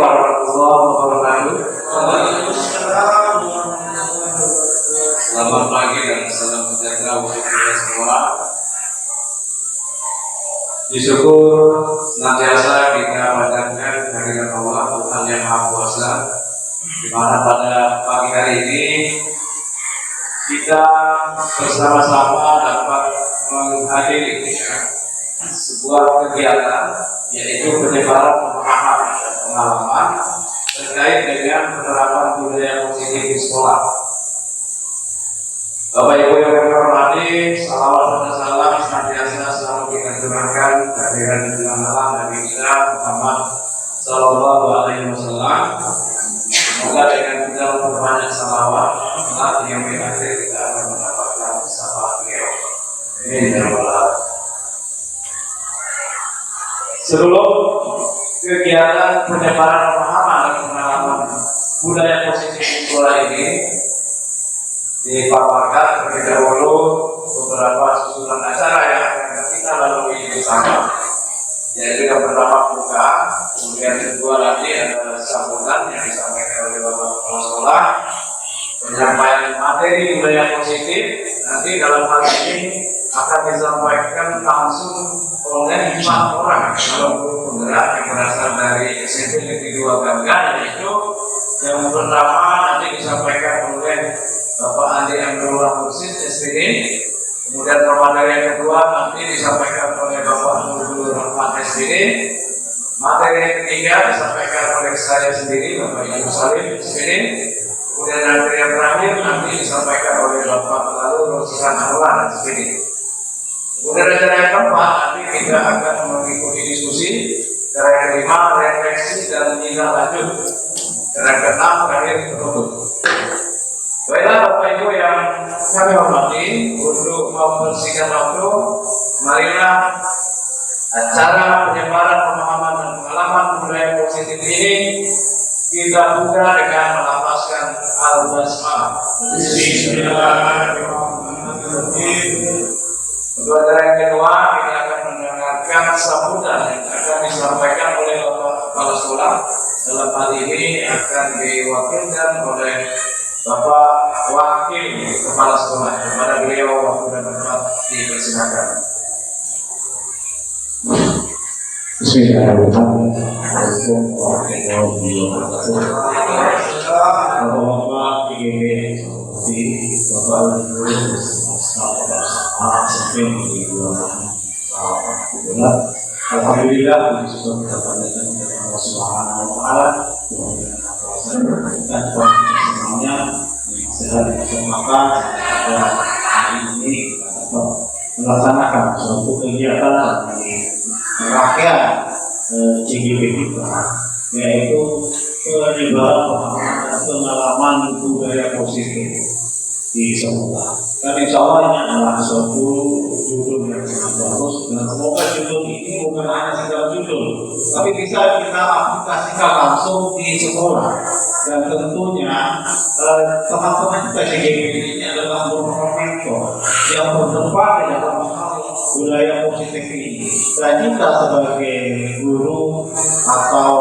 warahmatullahi wabarakatuh. Selamat pagi dan salam sejahtera untuk kita semua. Disyukur senantiasa kita panjatkan kehadirat Allah Tuhan yang Maha Kuasa, di mana pada pagi hari ini kita bersama-sama dapat menghadiri sebuah kegiatan, yaitu penyebaran pemahaman dan pengalaman terkait dengan penerapan budaya positif di sekolah. Bapak Ibu yang kami hormati, salawat dan salam senantiasa selalu kita curahkan kehadiran Tuhan Allah Nabi kita Muhammad Sallallahu Alaihi Wasallam. Semoga dengan kita memperbanyak salawat, nanti yang akhir kita akan mendapatkan syafaat beliau. Amin. Sebelum kegiatan penyebaran pemahaman dan pengalaman budaya positif di sekolah ini dipaparkan terlebih dahulu beberapa susunan acara yang akan kita lalui bersama, yaitu yang pertama buka, kemudian kedua nanti ada sambutan yang disampaikan oleh Bapak Kepala Sekolah, penyampaian materi budaya positif. Nanti dalam hal ini akan disampaikan langsung oleh 5 orang guru penggerak yang berasal dari SMP Negeri 2 Gangga, yaitu yang pertama nanti disampaikan oleh Bapak Andi Abdullah Mursid SPD, kemudian materi yang kedua nanti disampaikan oleh Bapak Nurul Rahmat SPD, materi yang ketiga disampaikan oleh saya sendiri Bapak Ibu Salim SPD, kemudian materi yang terakhir nanti disampaikan oleh Bapak Lalu Rosihan Anwar SPD. Kemudian acara yang keempat nanti kita akan mengikuti diskusi, acara yang kelima refleksi dan tindak lanjut, acara yang keenam terakhir penutup. Baiklah Bapak Ibu yang kami hormati, untuk mempersingkat waktu, marilah acara penyebaran pemahaman dan pengalaman budaya positif ini kita buka dengan melafazkan al-basmalah. Bismillahirrahmanirrahim. Untuk acara yang kedua kita akan mendengarkan sambutan yang akan disampaikan oleh Bapak Kepala Sekolah. Dalam hal ini akan diwakilkan oleh Bapak Wakil Kepala Sekolah. Kepada beliau waktu dan tempat dipersilakan. Bismillahirrahmanirrahim. Bapak IGB di Bapak Alhamdulillah disebut kepada Allah Subhanahu wa taala dan semuanya sehat disempatkan hari ini dapat melaksanakan suatu kegiatan di rakyat CGP kita, yaitu penyebaran pemahaman dan pengalaman budaya positif di sekolah. Dan insya Allah ini adalah suatu judul yang sangat bagus, dan semoga judul ini bukan hanya sekedar judul, tapi bisa kita aplikasikan langsung di sekolah. Dan tentunya teman-teman kita CGP ini adalah merupakan mentor yang berdepan di dalam hal budaya positif ini. Dan kita sebagai guru atau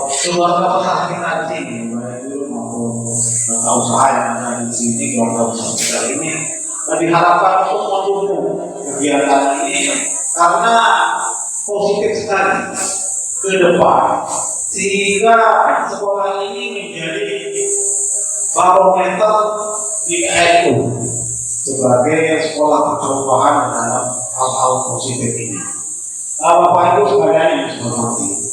keluarga besar kita di sini, baik guru maupun usaha yang ada di sini, keluarga besar kita ini diharapkan untuk mendukung kegiatan ini karena positif sekali ke depan, sehingga sekolah ini menjadi barometer di NU sebagai sekolah percobaan dalam hal-hal positif ini. Bapak Ibu sekalian yang saya hormati,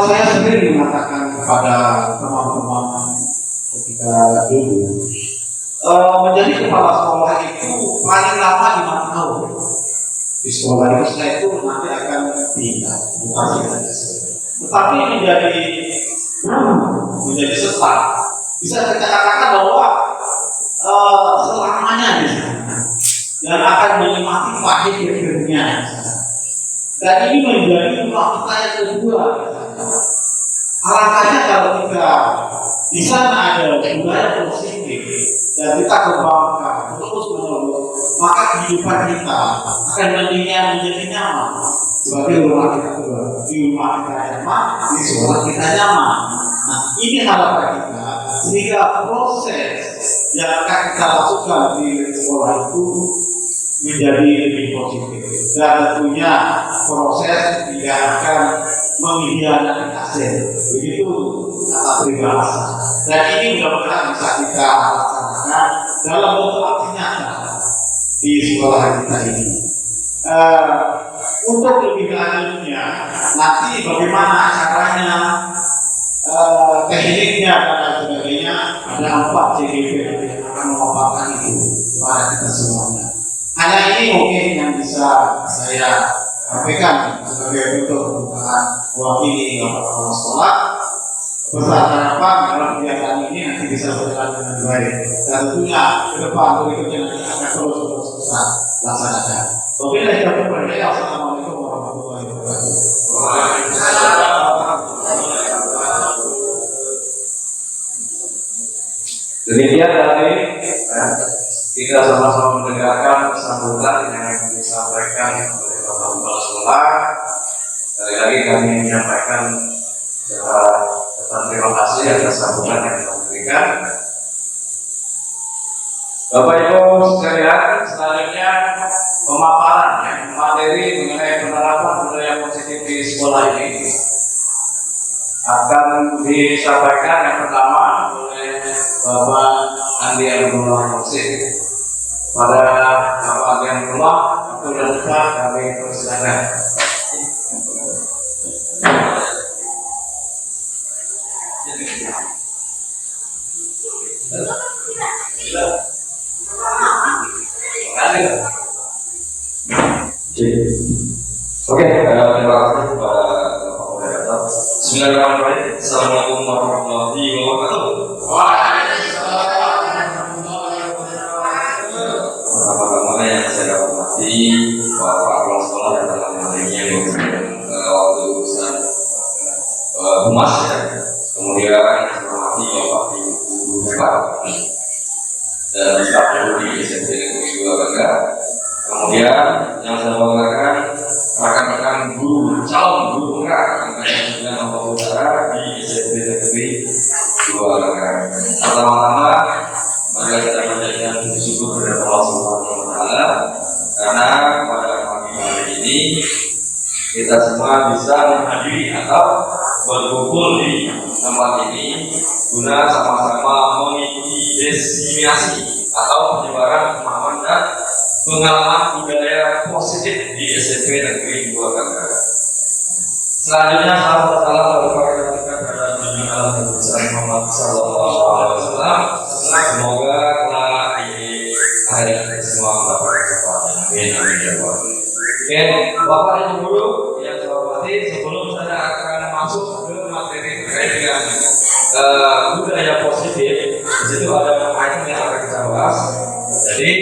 saya sendiri mengatakan kepada teman-teman ketika dulu menjadi kepala sekolah itu paling lama 5 tahun. Di sekolah itu saya itu nanti akan pindah, bukan saja. Tetapi menjadi sesat. Bisa kita katakan bahwa selamanya di sana dan akan menikmati pahit akhirnya. Dan ini menjadi rumah kita yang kedua. Alangkahnya kalau kita di sana ada budaya positif dan kita kembangkan terus menerus, maka kehidupan kita akan menjadi nyaman. sebagai rumah kita kedua. Di rumah kita nyaman, di sekolah kita nyaman. Nah, ini harapan kita sehingga proses yang akan kita lakukan di sekolah itu menjadi lebih positif, dan tentunya proses tidak akan mengkhianati hasil. Begitu kata peribahasa. Dan ini mudah-mudahan bisa kita laksanakan dalam bentuk aksi nyata di sekolah kita ini. Untuk lebih lanjutnya, nanti bagaimana caranya, tekniknya dan lain sebagainya, ada 4 CGP yang akan memaparkan itu kepada kita semuanya. Hanya ini mungkin yang bisa saya sampaikan sebagai bentuk pembukaan mewakili kepala sekolah. Besar harapan dalam kegiatan ini nanti bisa berjalan dengan baik, dan tentunya ke depan berikutnya nanti akan terus kita laksanakan. Wabillahi taufiq wal hidayah. Assalamualaikum warahmatullahi wabarakatuh. Demikian tadi kita sama-sama mendengarkan sambutan yang disampaikan oleh Bapak Kepala Sekolah. Sekali lagi kami menyampaikan terima kasih atas sambutan yang telah diberikan. Bapak Ibu sekalian, selanjutnya pemaparan materi mengenai penerapan budaya positif di sekolah ini akan disampaikan yang pertama oleh Bapak Andi Abdullah Musid. Pada Bapak Andi Abdullah, waktu dan tempat kami persilakan. Oke, terima kasih kepada Bapak Moderator. Bismillahirrahmanirrahim. Assalamualaikum warahmatullahi wabarakatuh. Pertama-tama yang saya hormati Bapak Kepala Sekolah dan dalam hal ini yang waktu urusan humas ya. Kemudian saya hormati Bapak Ibu Hebat dan staf di SMP Negeri 2 Bangka. Kemudian yang saya banggakan rekan-rekan guru, calon guru penggerak angkatan 9 Nomor Utara di SMP Negeri 2 Bangka. Pertama-tama mari kita panjatkan syukur kepada Allah Subhanahu wa taala karena pada pagi hari ini kita semua bisa menghadiri atau berkumpul di tempat ini guna sama-sama mengikuti diseminasi atau penyebaran pemahaman dan pengalaman budaya positif di SMP Negeri 2 Bangka. Selanjutnya salam kepada Nabi Muhammad SAW. Semoga kelak di akhir semua mendapat kesempatan. Amin amin ya Allah. Oke, Bapak Ibu guru yang saya hormati, sebelum saya akan masuk ke materi terkait dengan budaya positif, di situ ada item yang akan kita bahas. Jadi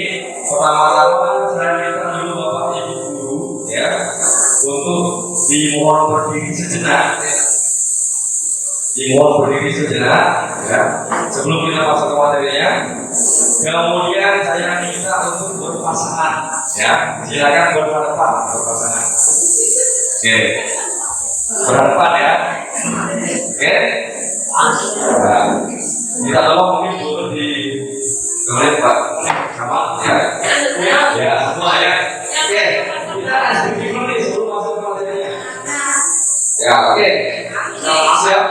pertama-tama saya minta dulu Bapak Ibu guru ya untuk dimohon berdiri sejenak. Dimohon berdiri sejenak ya sebelum kita masuk ke materinya. Kemudian saya minta untuk berpasangan ya, silakan berhadapan berpasangan. Oke, berhadapan ya. Oke, nah, kita tolong mungkin boleh di boleh Pak sama ya ya semua ya. Oke, kita akan sedikit dulu nih sebelum masuk ke materinya ya. Oke, siap.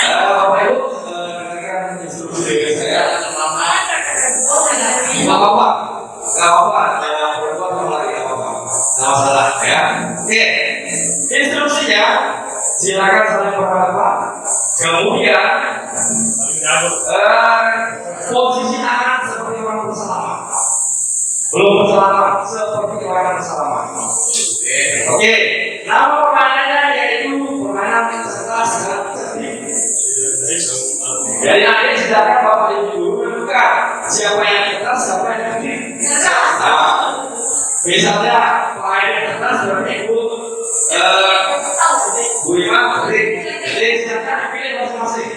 Bapak Ibu dengarkan instruksi dari saya. Nggak apa-apa, yang berbuat lagi nggak apa-apa, nggak masalah ya. Oke, instruksinya silakan saling berhadapan. Kemudian posisi tangan seperti orang bersalaman. Belum bersalaman, seperti orang bersalaman. Oke, nama permainannya yaitu permainan cerdas dan cerdik. Jadi nanti silakan Bapak Ibu guru menentukan siapa yang cerdas, siapa yang cerdik. Nah, misalnya pemain yang cerdas berarti Bu Imam cerdik. Jadi silakan dipilih masing-masing.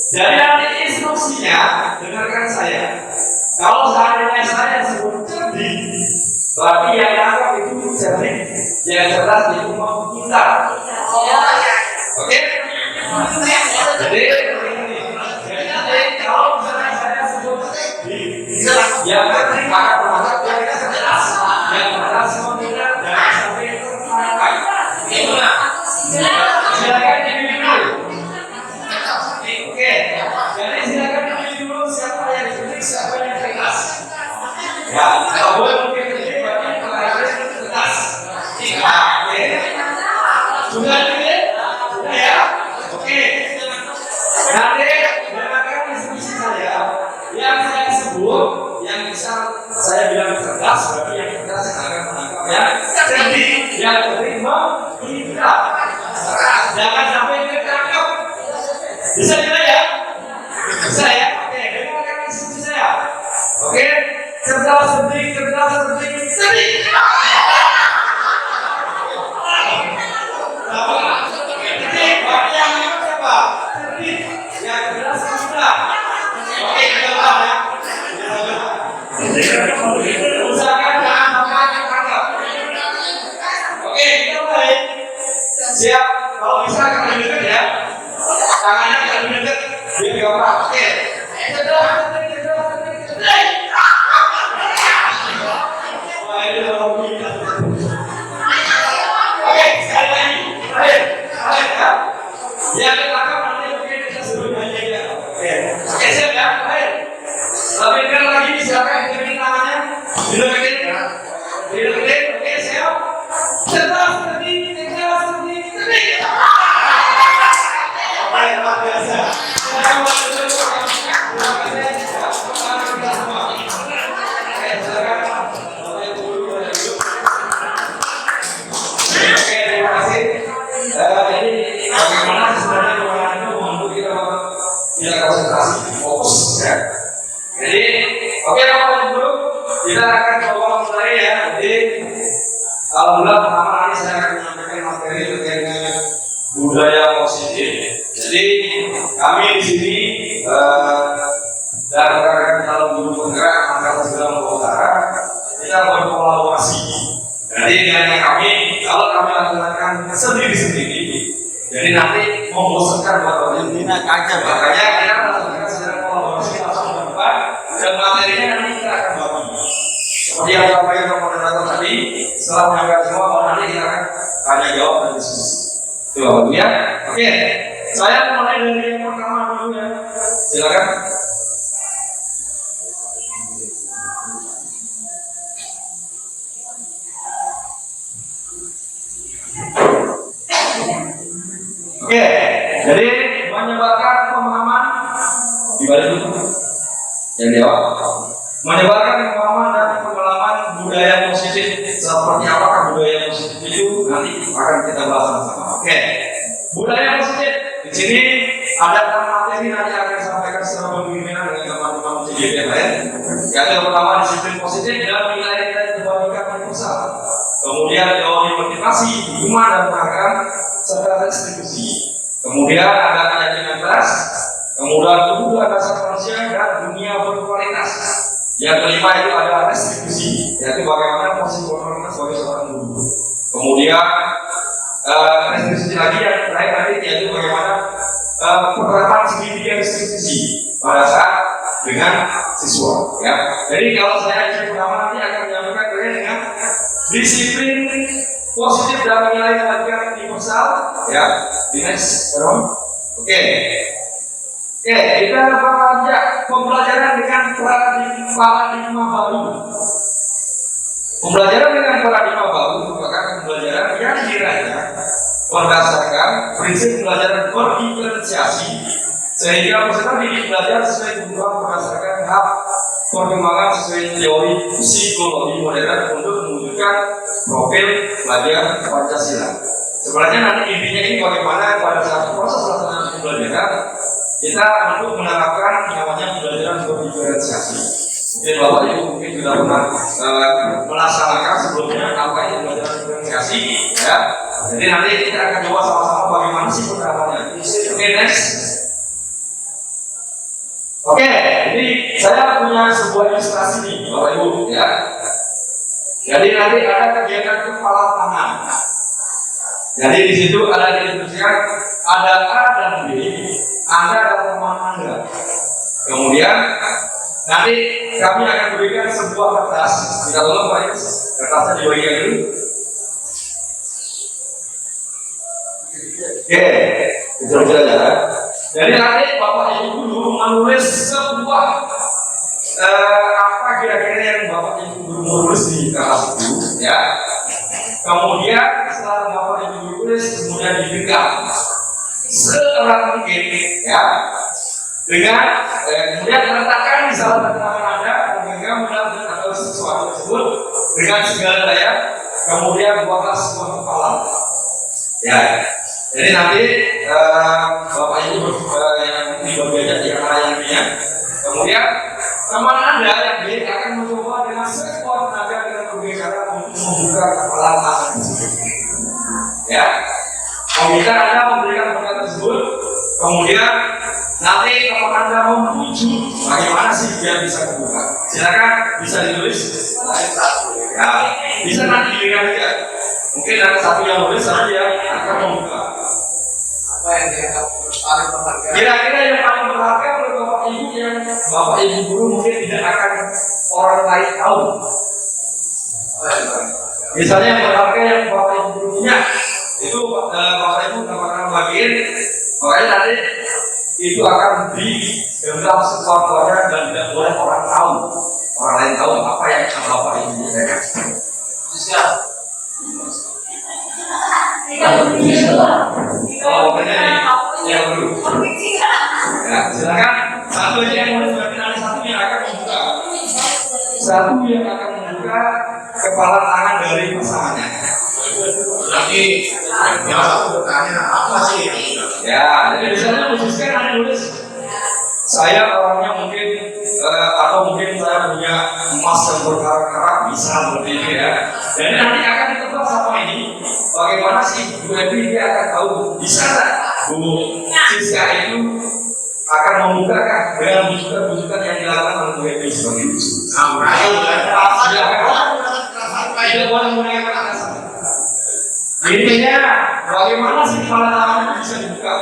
Jadi nanti instruksinya dengarkan saya. Kalau seandainya saya sebut cerdik, berarti yang dianggap itu cerdik, yang cerdas itu Jangan sampai ketangkap. Bisa tidak ya? Bisa ya? Oke, dengarkan instruksi saya. Oke, cerdas cerdik, cerdas cerdik, cerdik. Cerdik, yang memang siapa? Cerdik, yang cerdas sudah. Oke, kita ulang ya. Usahakan jangan sampai ketangkap. Oke, kita mulai. Siap, kalau bisa kalian dekat ya. Tangannya kalian dekat, biar gampang. Oke. Cerdas, cerdik, cerdas, cerdik, cerdik. Wah, ini kalau kita. Oke, sekali lagi. Terakhir ya. Yang ketangkap nanti mungkin kita sebut aja ya. Oke, siap ya. Terakhir. Lebihkan lagi, silakan deketin tangannya. Dideketin. Dideketin. Oke, siap. Cerdas, cerdik, cerdas, cerdik, cerdik. Baik, luar biasa. Oke, terima kasih. Jadi bagaimana sebenarnya ruangan itu untuk kita konsentrasi, fokus ya. Jadi, oke Bapak Ibu, kita akan coba mulai ya. Jadi, alhamdulillah pertama kali saya akan menyampaikan materi terkait dengan budaya positif. Jadi kami di sini dan rekan-rekan calon guru penggerak Angkatan 90 Utara kita berkolaborasi. Jadi dengan kami kalau kami lakukan sendiri-sendiri, jadi nanti membosankan buat intinya aja. Makanya kita melakukan secara kolaborasi langsung ke depan dan materinya nanti kita akan bagi. Seperti yang disampaikan moderator tadi, setelah menyampaikan semua, nanti kita akan tanya jawab dan diskusi. Itu Bapak Ibu ya. Oke, saya mulai dari yang pertama dulu ya. Silakan. Oke, jadi menyebarkan pemahaman di balik itu yang jawab. Menyebarkan pemahaman dan pengalaman budaya positif. Seperti apakah budaya positif itu nanti akan kita bahas sama-sama. Oke, budaya positif di sini ada materi nanti akan disampaikan secara berbimbingan dengan teman-teman CJP lain. Yang pertama disiplin positif dan nilai-nilai kebaikan universal. Kemudian teori motivasi, hukuman dan penghargaan serta restitusi. Kemudian ada keyakinan keras. Kemudian kebutuhan dasar manusia dan dunia berkualitas. Yang kelima itu ada restitusi, yaitu bagaimana posisi kita sebagai seorang guru. Kemudian restitusi lagi yang terakhir nanti yaitu bagaimana penerapan segitiga restitusi pada saat dengan siswa. Ya. Jadi kalau saya yang pertama nanti akan menyampaikan terkait dengan disiplin positif dan nilai kebaikan universal. Ya, di next, Oke, kita beranjak pembelajaran dengan paradigma baru. Pembelajaran dengan paradigma baru merupakan pembelajaran yang dirancang berdasarkan prinsip pembelajaran berdiferensiasi, sehingga peserta didik belajar sesuai kebutuhan berdasarkan hak perkembangan sesuai teori psikologi modern untuk mewujudkan profil pelajar Pancasila. Sebenarnya nanti intinya ini bagaimana pada saat proses pelaksanaan pembelajaran kita untuk menerapkan namanya pembelajaran berdiferensiasi. Mungkin Bapak Ibu mungkin sudah pernah melaksanakan sebelumnya apa itu pembelajaran diferensiasi, ya. Jadi nanti kita akan coba sama-sama bagaimana sih penerapannya. Oke, next. Oke, jadi saya punya sebuah ilustrasi nih, Bapak Ibu, ya. Jadi nanti ada kegiatan kepala tangan. Jadi di situ ada diinstruksikan ada A dan B. Anda adalah teman Anda. Kemudian nanti kami akan berikan sebuah kertas. Kita tolong Pak Yus, kertasnya dibagikan dulu. Oke, itu aja. Jadi nanti Bapak Ibu guru menulis sebuah apa kira-kira yang Bapak Ibu guru menulis di kertas itu, ya. Kemudian setelah Bapak Ibu guru tulis, kemudian dipegang seerat mungkin, ya. Dengan kemudian diletakkan di salah satu tangan Anda, memegang atau sesuatu tersebut dengan segala daya, kemudian buatlah sebuah kepala. Ya, Jadi nanti Bapak Ibu yang di bagian di antara yang B-nya, kemudian teman Anda yang B akan mencoba dengan sekuat tenaga dengan berbagai cara untuk membuka kepala tangan tersebut. Ya, komputer Anda memberikan pertanyaan tersebut, kemudian nanti teman Anda memuju bagaimana sih biar bisa membuka. Silakan bisa ditulis. Ya, bisa nanti dilihat ya. Mungkin ada satu yang nulis saja akan membuka. Apa yang dianggap paling berharga? Kira-kira yang paling berharga menurut Bapak Ibu yang Bapak Ibu guru mungkin tidak akan orang lain tahu. Misalnya yang berharga yang Bapak Ibu guru punya itu Bapak Ibu akan bagiin, makanya nanti itu akan digenggam sekuat-kuatnya dan tidak boleh orang tahu, orang lain tahu apa yang Bapak Ibu punya. Siap. Oh, benar nih. Yang dulu. Ya, silakan. Satu aja yang boleh berarti ada satu yang akan membuka. Satu yang akan membuka kepala tangan dari pasangannya. Jadi yang satu bertanya apa sih yang Ya, jadi misalnya khususkan ada nulis saya orangnya mungkin atau mungkin saya punya emas yang berkarat-karat bisa seperti ini ya. Dan nanti akan ditebak sama ini bagaimana sih Bu Evi dia akan tahu bisa nggak Bu Siska itu akan membukakan dengan bujukan-bujukan yang dilakukan oleh Bu Evi sebagai ibu. Tidak boleh menggunakan kekerasan. Intinya bagaimana sih kepala tangan bisa dibuka?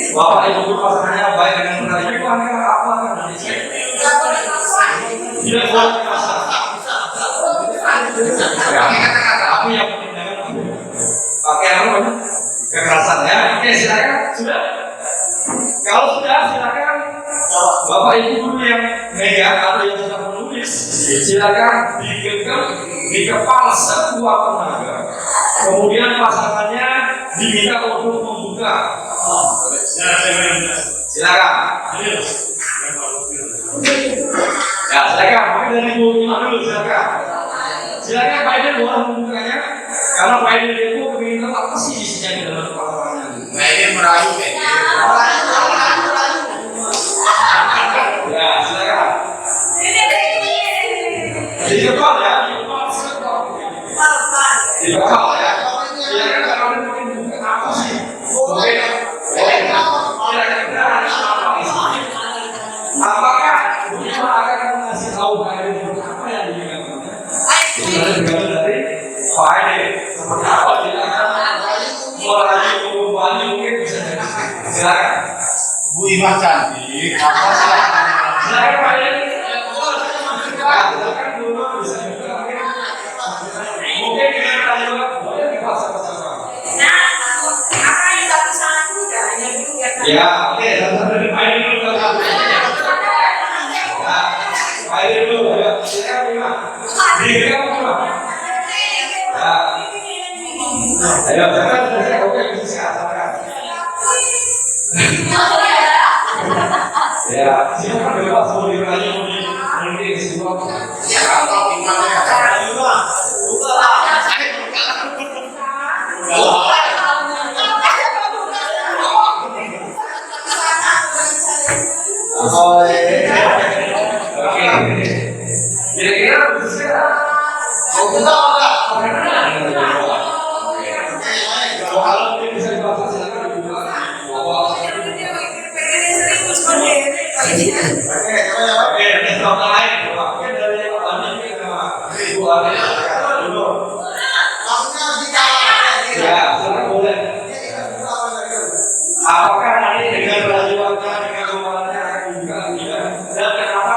Bapak Ibu guru pasangannya baik dengan benar itu apa kan dari saya? Tidak boleh kekerasan. Aku yang penting jangan pakai apa? Kekerasan ya. Oke silakan sudah. Kalau sudah silakan Bapak Ibu guru yang megang atau yang sudah menulis silakan digenggam di kepala sekuat tenaga. Kemudian pasangannya diminta untuk membuka. Silakan. Ya silakan. Mungkin dari Bu Ima dulu silakan. Silakan Pak Eden boleh membukanya. Karena Pak Eden itu ingin tahu apa sih isinya di dalam kepala tangannya. Nah ini merayu Ya silakan. Di depan ya. Di depan ya. Silakan kalau mungkin bukan apa sih? Mungkin apakah Bima akan mengasih tahu Pak Eden apa yang diinginkan? Sebenarnya dari Pak Eden seperti apa dia akan merayu kembali mungkin bisa jadi. Silakan. Bu Ima cantik, apa sih? Silakan Pak Eden. Silakan dulu bisa juga mungkin dengan rayuan boleh dipasang-pasang. Ya, oke, satu-satu dari Pak Eden dulu. Pak Eden dulu, ya. Silakan Bima. Bima. Ya. Ayo, jangan selesai. Oke, bisa silakan. Ya, silakan bebas mau dirayu mau di semua. Kalau gimana ya? Kira-kira bisa Mau buka apa? kalau mungkin bisa dibaca silakan dibuka. Oke, contoh lain, mungkin dari Ani Ibu Ani dulu. Ya, silakan boleh. Apakah nanti dengan rayuannya, dengan kemalannya akan dibuka tidak? Dan kenapa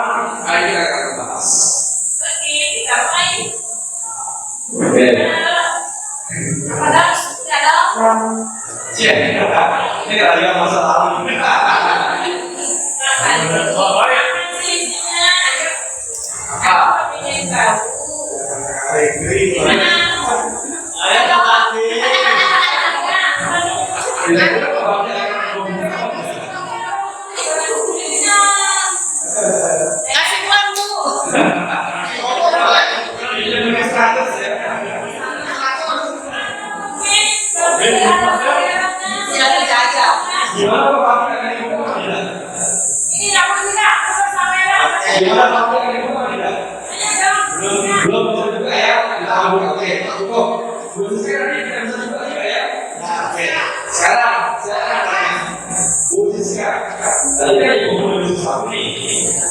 ini akan dibahas? Oke. Siap. Ini rayuan masa lalu. Kasih uang Bu. Ini Gimana Pak Pati akan dibuka atau tidak? Ini dapur tidak, bukan kamera. Gimana Pak Pati akan dibuka atau tidak? Belum bisa juga ya. Nah, oke, cukup. Belum sekarang ini kita bisa juga ya. Nah, oke. Sekarang Bu Siska, tadi kan Ibu menulis sesuatu nih.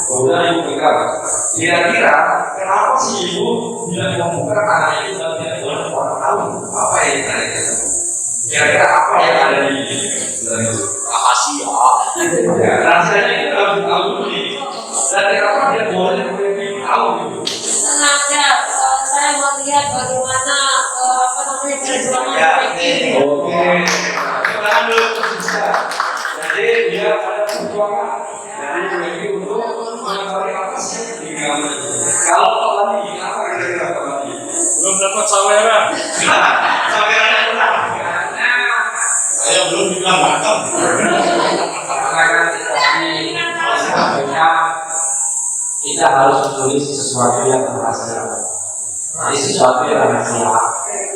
Kemudian Ibu pegang. Kira-kira kenapa sih Ibu bilang membuka tanah itu dan tidak boleh orang tahu apa yang ada di situ? Kira-kira apa yang ada di rahasia? Ya, rahasianya itu harus ditahu dulu nih. Dan kenapa dia boleh tahu gitu? Sengaja, saya mau lihat bagaimana perjuangan ini. Oke. Sekarang dulu bisa. Jadi dia ada perjuangan. Jadi ini untuk mengetahui apa sih di dalamnya. Kalau tadi apa kira-kira tadi? Belum dapat saweran. Sawerannya kurang. Saya belum bilang makan. Kita harus menulis sesuatu yang rahasia. Jadi sesuatu yang rahasia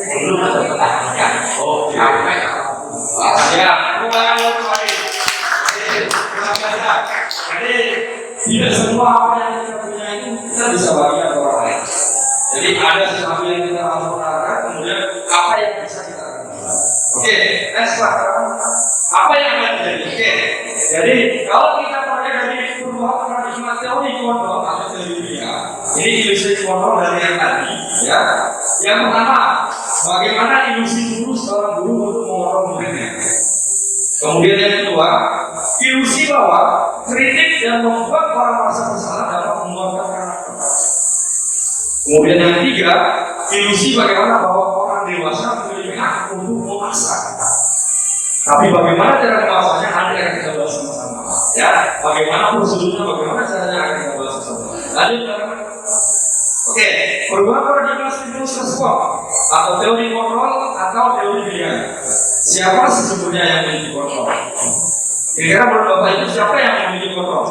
belum terpertahankan. Oh, Sampai siap. Ruangan luar kembali. Jadi tidak semua apa yang kita punya itu kita bisa bagikan ke orang lain. Jadi ada sesuatu yang kita harus lakukan, kemudian apa yang bisa kita lakukan. Oke, next Pak. Apa yang akan terjadi? Oke, jadi kalau kita pakai dari perubahan paradigma teori kontrol atau teori dunia, ini ilusi kontrol dari yang tadi, ya. Yang pertama, bagaimana ilusi guru seorang guru untuk mengontrol muridnya. Kemudian yang kedua, ilusi bahwa kritik dan membuat orang merasa bersalah dapat membuatkan karakter. Kemudian yang ketiga, ilusi bagaimana bahwa orang dewasa memiliki hak untuk memaksa. Tapi bagaimana cara memaksanya nanti akan kita bahas sama-sama. Ya, bagaimana prosedurnya, bagaimana caranya akan kita bahas sama-sama. Lanjut, teman-teman. Oke, perubahan paradigma stimulus respon atau teori kontrol atau teori pilihan. Siapa sesungguhnya yang memiliki kontrol? Kira-kira menurut Bapak itu siapa yang memiliki kontrol?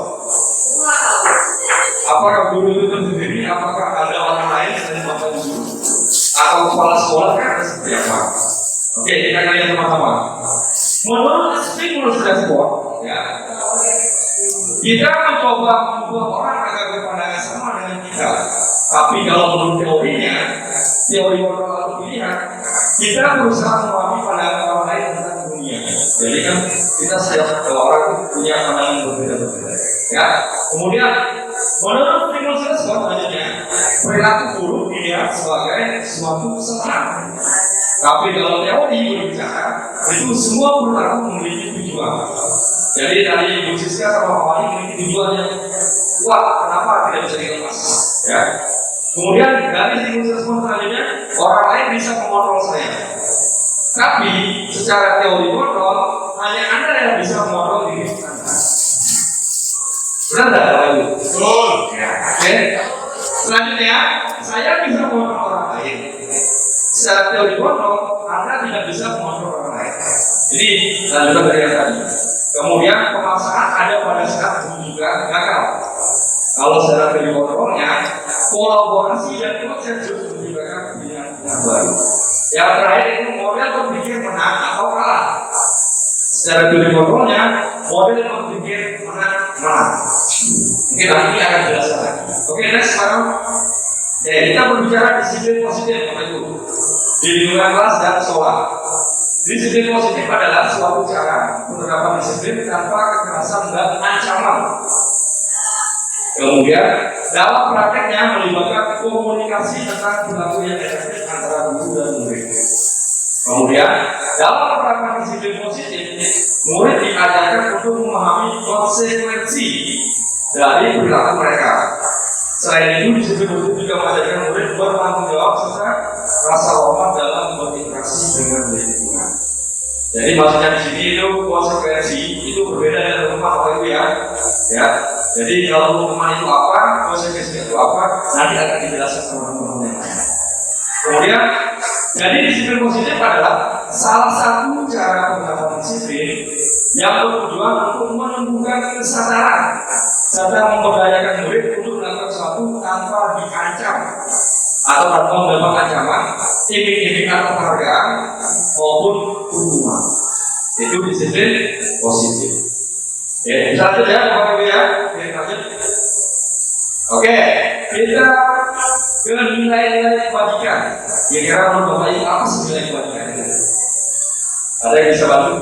Apakah guru itu sendiri? Apakah ada orang lain selain Bapak itu? Atau kepala sekolah kan ada seperti apa? Oke, kita akan lihat sama-sama. Menurut stimulus respon, ya, kita mencoba membuat orang agar berpandangan sama dengan kita. Tapi kalau menurut teorinya, teori kontrol atau pilihan, kita berusaha memahami pandangan orang lain tentang dunia. Jadi kan kita setiap orang itu punya pandangan berbeda-beda. Ya, kemudian menurut stimulus respon selanjutnya, perilaku buruk dilihat sebagai suatu kesalahan. Tapi kalau teori berbicara, itu semua perilaku memiliki tujuan. Jadi tadi Ibu Siska sama Pak Wali memiliki tujuan yang kuat. Kenapa tidak bisa dilepas? Ya. Kemudian dari stimulus respon selanjutnya, orang lain bisa mengontrol saya. Tapi secara teori kontrol, hanya Anda yang bisa mengontrol diri Anda. Benar tidak Pak Wali? Betul. Ya. Oke. Selanjutnya, saya bisa mengontrol orang lain. Secara teori kontrol, Anda tidak bisa mengontrol orang lain. Jadi, lanjutkan dari yang tadi. Kemudian pemaksaan ada pada saat juga gagal. Kalau secara teori kontrolnya, kolaborasi dan konsep justru menyebabkan pilihan yang baru. Yang terakhir itu model berpikir menang atau kalah. Secara teori kontrolnya, model berpikir menang. Mungkin nanti akan jelaskan lagi. Oke, next sekarang. Ya, kita berbicara disiplin positif itu di lingkungan kelas dan sekolah. Disiplin positif adalah suatu cara penerapan disiplin tanpa kekerasan dan ancaman. Kemudian dalam prakteknya melibatkan komunikasi tentang perilaku yang efektif antara guru dan murid. Kemudian dalam penerapan disiplin positif, murid diajarkan untuk memahami konsekuensi dari perilaku mereka. Selain itu, disiplin positif juga mengajarkan murid bertanggung jawab serta rasa hormat dalam berinteraksi dengan lingkungan. Jadi maksudnya di sini itu konsekuensi itu berbeda dari teman apa itu ya. Ya. Jadi kalau teman itu apa, konsekuensinya itu apa, nanti akan dijelaskan sama teman-teman yang lain. Kemudian, jadi disiplin positif adalah salah satu cara penerapan disiplin yang bertujuan untuk menumbuhkan kesadaran serta memberdayakan murid untuk melakukan sesuatu tanpa diancam atau tanpa mendapat ancaman, iming-iming atau penghargaan maupun hukuman. Itu disiplin positif. Ya, bisa lanjut ya, Bapak Ibu ya. Oke, lanjut. Oke, kita ke nilai-nilai kebajikan. Kira-kira menurut Bapak Ibu apa sih nilai kebajikan itu? Ada yang bisa bantu?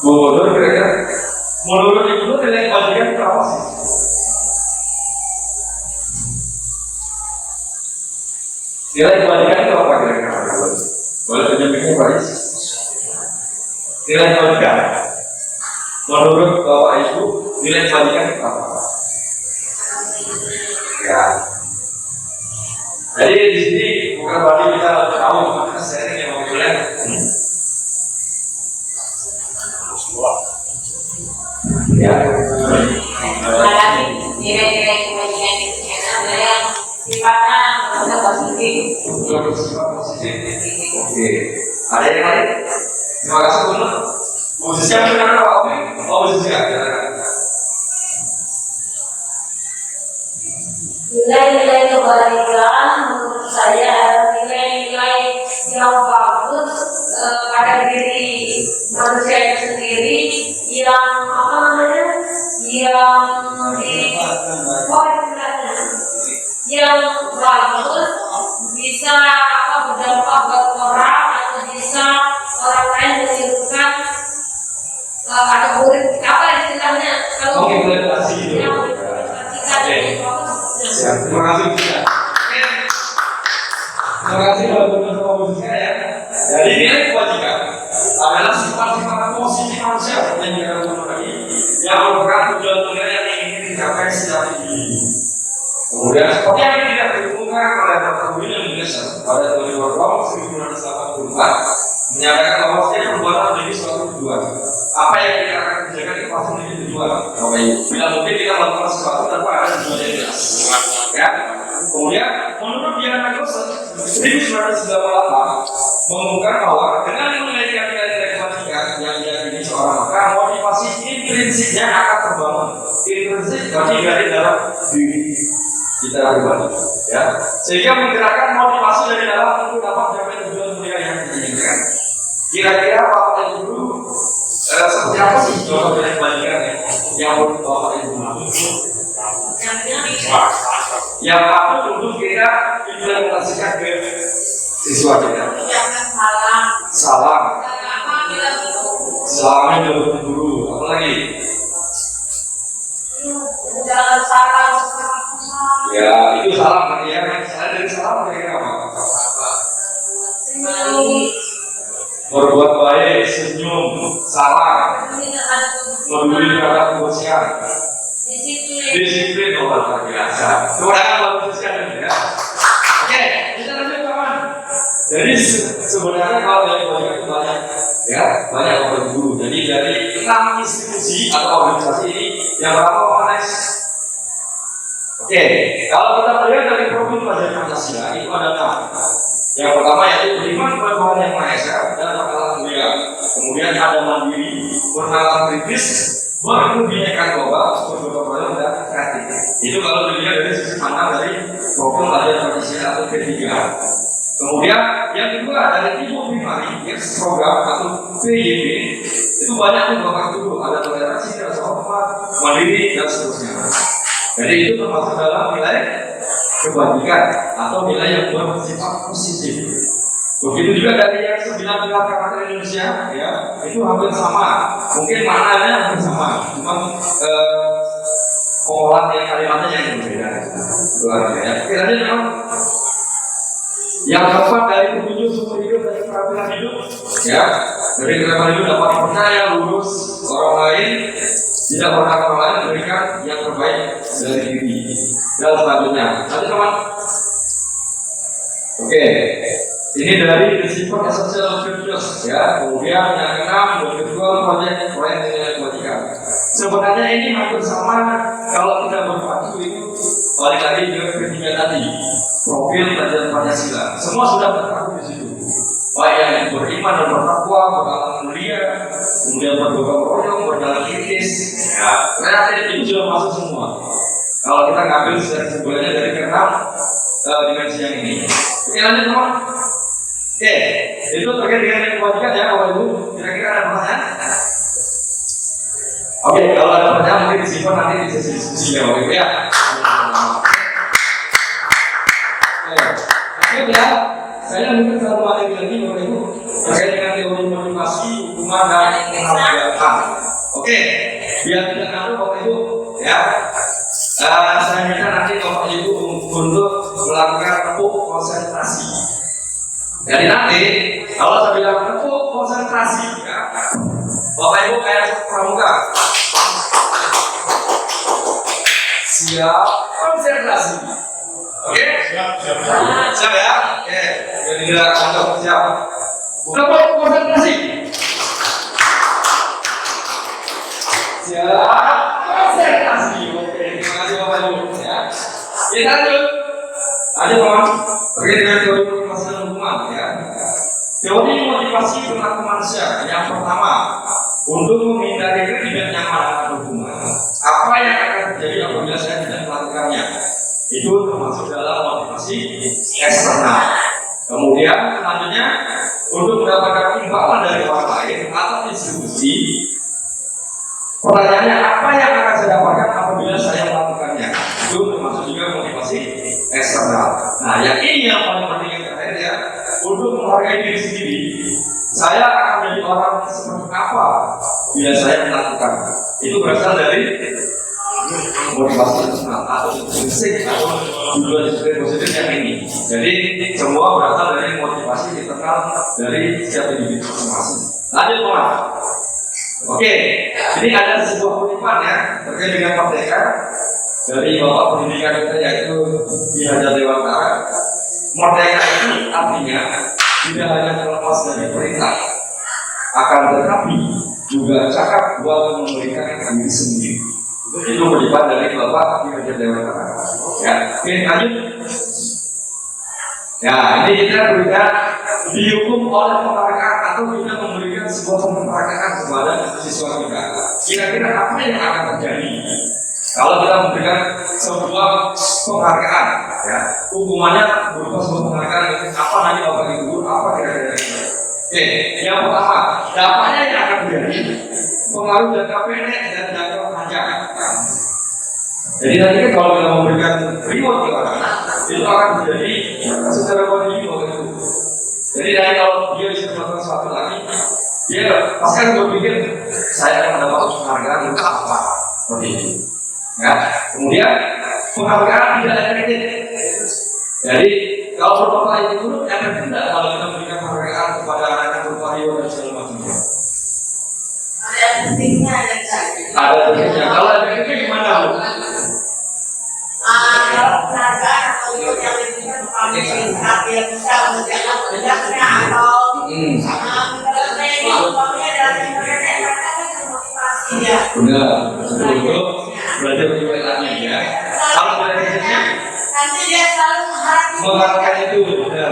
Bu Nur, kira-kira menurut Ibu nilai kebajikan itu apa sih? Nilai kebajikan itu apa kira-kira? Boleh tunjukkan Pak Is? Nilai kebajikan menurut Bapak Ibu, nilai kebajikan itu apa? Ya. Jadi di sini bukan berarti kita tahu mana sharing yang mau boleh. Ya. Apalagi nilai-nilai kebajikan itu ada yang sifatnya positif. Bersifat positif. Oke. Ada yang lain? Terima kasih Bu. Bu Siska benar Pak Omi? Oh Bu Siska. Nilai-nilai kebajikan menurut saya adalah nilai-nilai yang bagus pada diri manusia itu sendiri, yang apa namanya, yang bagus, bisa berdampak buat orang, atau bisa orang lain menirukan atau murid apa istilahnya kalau Implementasi gitu. yang diimplementasikan jadi bagus. Siap. Terima kasih Bu Siska. Terima kasih buat Bu Siska ya. Jadi nilai kebajikan adalah sifat-sifat positif manusia yang dikatakan tadi yang merupakan tujuan-tujuan yang ingin dicapai secara diri. Kemudian seperti yang tidak ditemukan oleh Dr. William Gibson pada tahun 1984 menyampaikan bahwa setiap perbuatan menjadi suatu tujuan. Apa yang kita akan kerjakan itu pasti menjadi tujuan. Bila mungkin kita melakukan sesuatu tanpa ada tujuan yang jelas. Ya. Kemudian menurut Diana Gibson 1998 mengumumkan bahwa dengan memiliki nilai-nilai kebajikan yang diakini seorang maka motivasi intrinsipnya akan terbangun. Intrinsik berarti dari dalam diri kita pribadi, ya, sehingga menggerakkan motivasi dari dalam untuk dapat mencapai tujuan mulia yang diinginkan. Kira-kira Bapak Ibu seperti apa sih contoh nilai kebajikan yang menurut Bapak Ibu? Yang patut untuk kita implementasikan ke siswa kita. Salam. Salamnya untuk guru. Apa lagi? Jangan salah. Ya, itu salam ya. Saya dari salam kira-kira apa? Berbuat baik, senyum, salam, memberi kata kebersihan, disiplin, luar biasa. Kemudian bagus sekali ya. Oke, kita lanjut kawan. Jadi sebenarnya kalau dari banyak itu banyak, ya banyak orang guru. Jadi dari 6 institusi atau organisasi ini yang pertama Monash. Oke, kalau kita melihat dari profil pelajar Pancasila itu ada 6. Yang pertama yaitu beriman kepada Tuhan Yang Maha Esa dan berkelah mulia. Kemudian ada mandiri, bernalar kritis, berkebinekaan global, bergotong royong dan kreatif. Itu kalau dilihat dari sisi pandang dari profil pelajar Pancasila atau ketiga. Kemudian yang kedua dari tipe primary, program atau PYP, itu banyak tuh Bapak Ibu, ada toleransi, rasa hormat, mandiri dan seterusnya. Jadi itu termasuk dalam nilai kebajikan atau nilai yang bersifat positif. Begitu juga dari yang 9 pilar karakter Indonesia, ya itu hampir sama. Mungkin maknanya hampir sama, cuma pengolahan yang kalimatnya yang berbeda. Luar biasa. Kiranya memang yang keempat dari petunjuk sumber hidup dari keterampilan hidup, ya dari keterampilan hidup dapat percaya lurus orang lain, tidak berhak orang lain memberikan yang terbaik dari diri dan selanjutnya. Nanti teman, oke, ini dari prinsip essential virtues, ya. Kemudian yang keenam, kedua proyek nilai kebajikan. Sebenarnya ini hampir sama kalau kita berpacu itu balik lagi ke ketiga tadi, profil pelajar Pancasila. Semua sudah terpaku di situ. Baik yang beriman dan bertakwa, berakhlak mulia, kemudian bergotong royong, berjalan kritis, ya, kreatif itu sudah masuk semua. Kalau kita ngambil sebenarnya dari keenam dimensi yang ini. Oke lanjut teman. Oke, itu terkait dengan yang kewajiban ya Bapak Ibu. Kira-kira ada pertanyaan? Oke, kalau ada pertanyaan mungkin disimpan nanti di sesi diskusi ya Bapak Ibu ya. Oke ya, saya mungkin satu lagi Bapak Ibu terkait dengan teori motivasi, hukuman dan penghargaan. Oke, biar tidak ngaruh Bapak Ibu ya. Saya minta nanti Bapak Ibu untuk melakukan tepuk konsentrasi. Jadi nanti kalau saya bilang tepuk konsentrasi ya, Bapak Ibu kayak pramuka. Siap konsentrasi. Oke? Siap ya? Oke. Jadi tidak akan siap. Tepuk konsentrasi. Siap konsentrasi. Oke. Terima kasih Bapak Ibu ya. Kita lanjut. Lanjut teman. Terkait dengan teori motivasi dan hukuman ya. Teori motivasi berlaku manusia. Yang pertama, untuk menghindari tidak nyaman dengan hukuman. Apa yang akan terjadi apabila saya tidak melakukannya? Itu termasuk dalam motivasi eksternal. Kemudian selanjutnya, untuk mendapatkan imbalan dari orang lain atau institusi, pertanyaannya apa yang akan saya dapatkan apabila saya melakukannya? Itu termasuk juga motivasi eksternal. Nah, yang ini yang paling penting yang terakhir ya, untuk menghargai diri sendiri. Saya akan menjadi orang seperti apa bila saya melakukan? Itu berasal dari motivasi eksternal atau intrinsik atau juga positif yang ini. Jadi semua berasal dari motivasi internal dari setiap individu masing-masing. Lanjut teman. Oke, ini ada sebuah kutipan ya terkait dengan merdeka dari Bapak Pendidikan kita yaitu Ki Hajar Dewantara. Merdeka itu artinya tidak hanya terlepas dari perintah, akan tetapi juga cakap buat memberikan diri sendiri. Itu kutipan dari Bapak Ki Hajar Dewantara. Ya, oke lanjut. Ya, ini kita berikan dihukum oleh penghargaan atau kita memberikan sebuah penghargaan kepada siswa kita. Kira-kira apa yang akan terjadi kalau kita memberikan sebuah penghargaan? Ya, hukumannya berupa sebuah penghargaan. Apa nanti Bapak Ibu? Apa kira-kira? Oke, yang pertama, dampaknya yang akan terjadi pengaruh jangka pendek dan jangka panjang. Jadi nanti kan kalau kita memberikan reward ke orang, itu akan terjadi secara kondisi Bapak Ibu. Jadi dari kalau dia bisa melakukan sesuatu lagi, dia pasti akan berpikir saya akan mendapat penghargaan untuk apa? Seperti itu. Ya. Kemudian penghargaan tidak efektif. Jadi kalau bertokoh itu efektif tidak kalau kita memberikan penghargaan kepada anak yang berupa reward dan segala macamnya. Ada efektifnya ada Ada efektifnya. Kalau efektifnya gimana? kalau penghargaan atau yang lebih kami bisa menjaga kerjanya atau uangnya dari mereka kan motivasi ya. Benar. Untuk belajar lebih baik lagi ya. Kalau belajarnya Nanti dia selalu mengharapkan itu. Benar.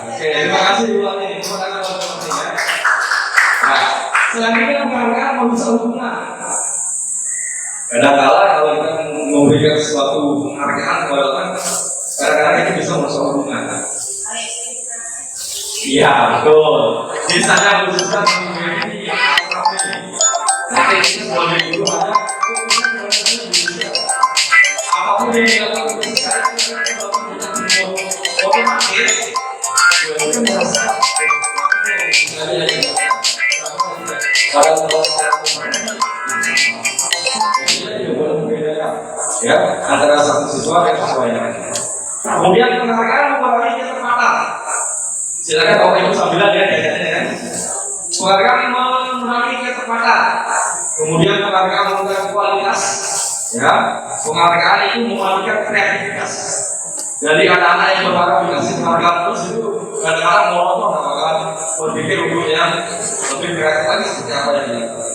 Oke, terima kasih Bu Ani. Terima kasih teman-teman ya. Nah, selanjutnya penghargaan merusak hubungan. Kadang-kala kalau kita memberikan sesuatu penghargaan kepada orang, kadang-kadang itu bisa merusak hubungan. Iya, betul. Misalnya khususkan ini nanti kita boleh dulu ada apapun yang dilakukan otomatis kita merasa ya antara satu siswa dan siswa yang lain. Kemudian penghargaan mempengaruhi kecepatan. Silakan Bapak Ibu sambil lihat ya. Penghargaan mempengaruhi kecepatan. Kemudian penghargaan mempengaruhi kualitas. Ya, penghargaan itu mempengaruhi kreativitas. Jadi anak-anak yang berharap dikasih penghargaan terus itu kadang-kadang monoton, akan berpikir untuk yang lebih kreatif lagi seperti apa yang dilakukan.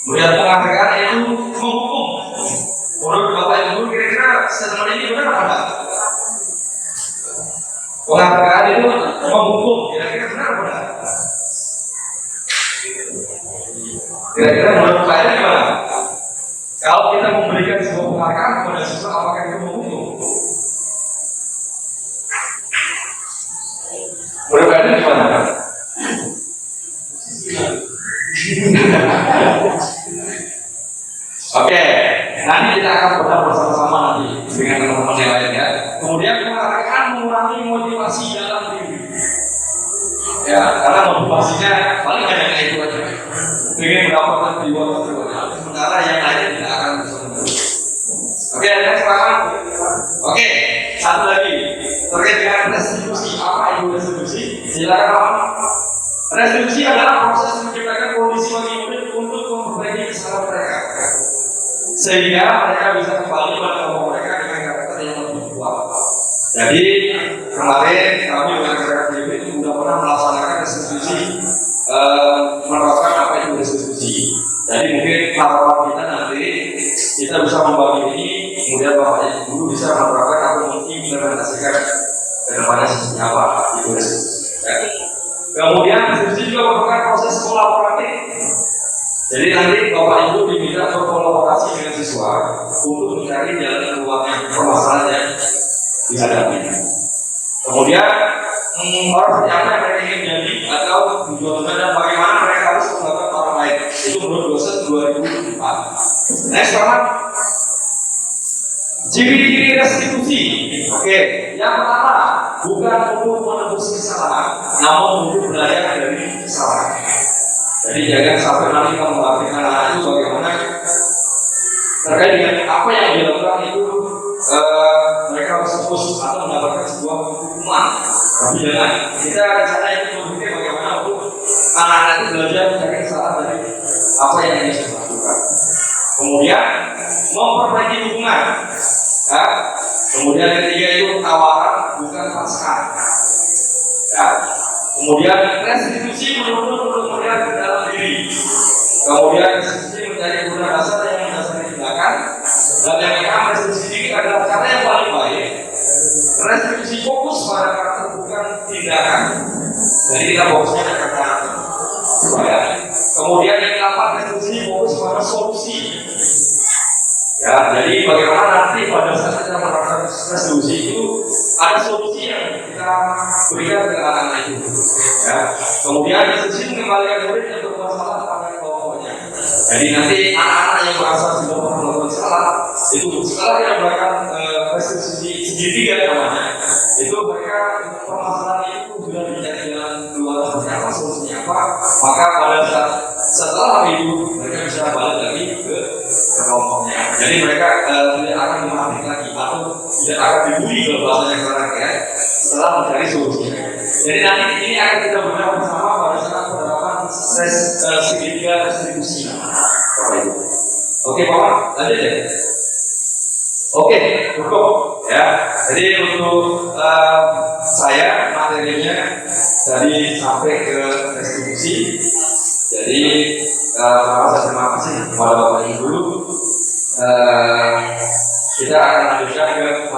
Kemudian penghargaan itu menghukum. Menurut Bapak Ibu kira-kira statement ini benar apa enggak? Penghargaan itu menghukum, kira-kira benar apa enggak? Kira-kira menurut Pak Eda gimana? Kalau kita memberikan sebuah penghargaan kepada siswa, apakah itu menghukum? Berbeda di mana? Oke, nanti kita akan berdoa bersama-sama nanti dengan teman-teman yang lain ya. Kemudian kita akan mengurangi motivasi dalam diri. Ya, karena motivasinya paling hanya kayak itu aja. Ingin mendapatkan reward, sementara yang lain tidak akan bisa mendapatkan. Oke, next sekarang. Oke, satu lagi terkait dengan restitusi. Apa itu restitusi? Silakan Pak. Restitusi adalah proses menciptakan kondisi bagi murid untuk memperbaiki kesalahan mereka, sehingga mereka bisa kembali pada kelompok mereka dengan karakter yang lebih kuat. Jadi kemarin kami dengan karakter itu sudah pernah melaksanakan restitusi, menerapkan apa itu restitusi. Jadi mungkin harapan kita nanti kita bisa membagi ini, kemudian Bapak Ibu bisa menerapkan atau mengimplementasikan ke depannya seperti apa itu restitusi. Ya. Kemudian restitusi juga merupakan proses kolaboratif. Jadi nanti Bapak Ibu diminta berkolaborasi dengan siswa untuk mencari jalan keluarnya permasalahan yang dihadapi. Kemudian orang seperti apa yang mereka ingin jadi atau tujuannya dan bagaimana mereka harus menggunakan orang lain. Itu menurut dosen 2004. Next teman, ciri-ciri restitusi. Oke, yang pertama bukan untuk menebus kesalahan, namun untuk belajar dari kesalahan. Jadi jangan sampai nanti kamu mengartikan anak itu bagaimana terkait dengan apa yang dilakukan itu mereka harus fokus atau mendapatkan sebuah hukuman. Tapi jangan kita rencana itu berpikir bagaimana untuk anak-anak itu belajar dari kesalahan dari apa yang dia sudah lakukan. Kemudian memperbaiki hubungan. Ya. Kemudian yang ketiga itu tawaran bukan paksaan. Ya. Kemudian restitusi menurut melihat ke dalam diri. Kemudian restitusi mencari guna dasar yang mendasari tindakan. Dan yang keenam restitusi diri adalah cara yang paling baik. Restitusi fokus pada karakter bukan tindakan. Jadi kita fokusnya pada karakter. Kemudian yang keempat restitusi fokus pada solusi. Ya, jadi bagaimana nanti pada saat kita menerapkan restitusi itu ada solusi yang kita berikan ke anak-anak itu. Ya. Kemudian restitusi mengembalikan murid yang bermasalah pada kelompoknya. Jadi nanti anak-anak yang merasa sudah melakukan salah itu setelah kita melakukan restitusi segitiga namanya, itu mereka permasalahan itu sudah dicari jalan keluar seperti apa, solusinya apa, maka pada saat setelah itu mereka bisa balik lagi ke kelompoknya. Jadi mereka tidak akan dimarahin lagi atau tidak akan dibully kalau bahasanya sekarang ya setelah mencari solusinya. Jadi nanti ini akan kita benar bersama pada saat penerapan segitiga restitusi. Oke Bapak, lanjut ya. Oke, cukup ya. Jadi untuk saya materinya tadi sampai ke restitusi. Jadi terima kasih kepada Bapak Ibu. Kita akan lanjutkan ke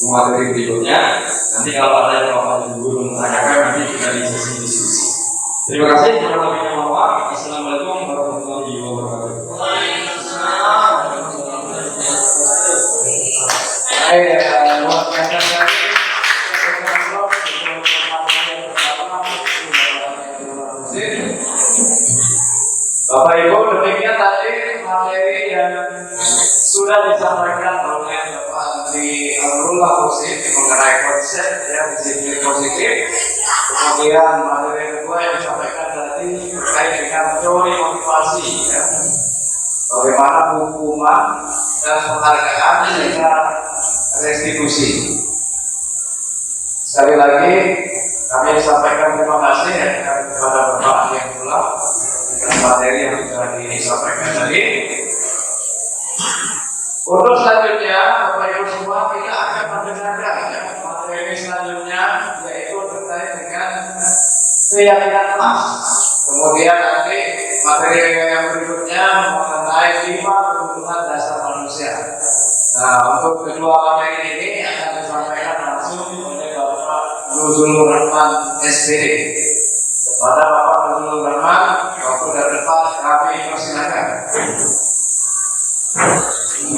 materi berikutnya. Nanti kalau ada yang Bapak Ibu belum menanyakan, nanti kita di sesi diskusi. Terima kasih. Assalamualaikum warahmatullahi wabarakatuh. Bapak Ibu, demikian tadi materi yang sudah disampaikan oleh Bapak Andri Amrullah Husin mengenai konsep yang disiplin positif. Kemudian materi kedua yang disampaikan tadi terkait dengan teori motivasi, ya. Bagaimana hukuman dan penghargaan hingga restitusi. Sekali lagi kami sampaikan terima kasih ya kepada Bapak Andri Amrullah dan materi yang sudah disampaikan tadi. Untuk selanjutnya, Bapak Ibu semua, kita akan mendengarkan ya, materi selanjutnya yaitu terkait dengan keyakinan emas. Kemudian nanti materi yang berikutnya mengenai 5 kebutuhan dasar manusia. Nah, untuk kedua materi ini akan disampaikan langsung oleh Bapak Nuzulur Rahman SPD. Kepada Bapak Nuzulur Rahman, waktu dan tempat kami persilakan. 9.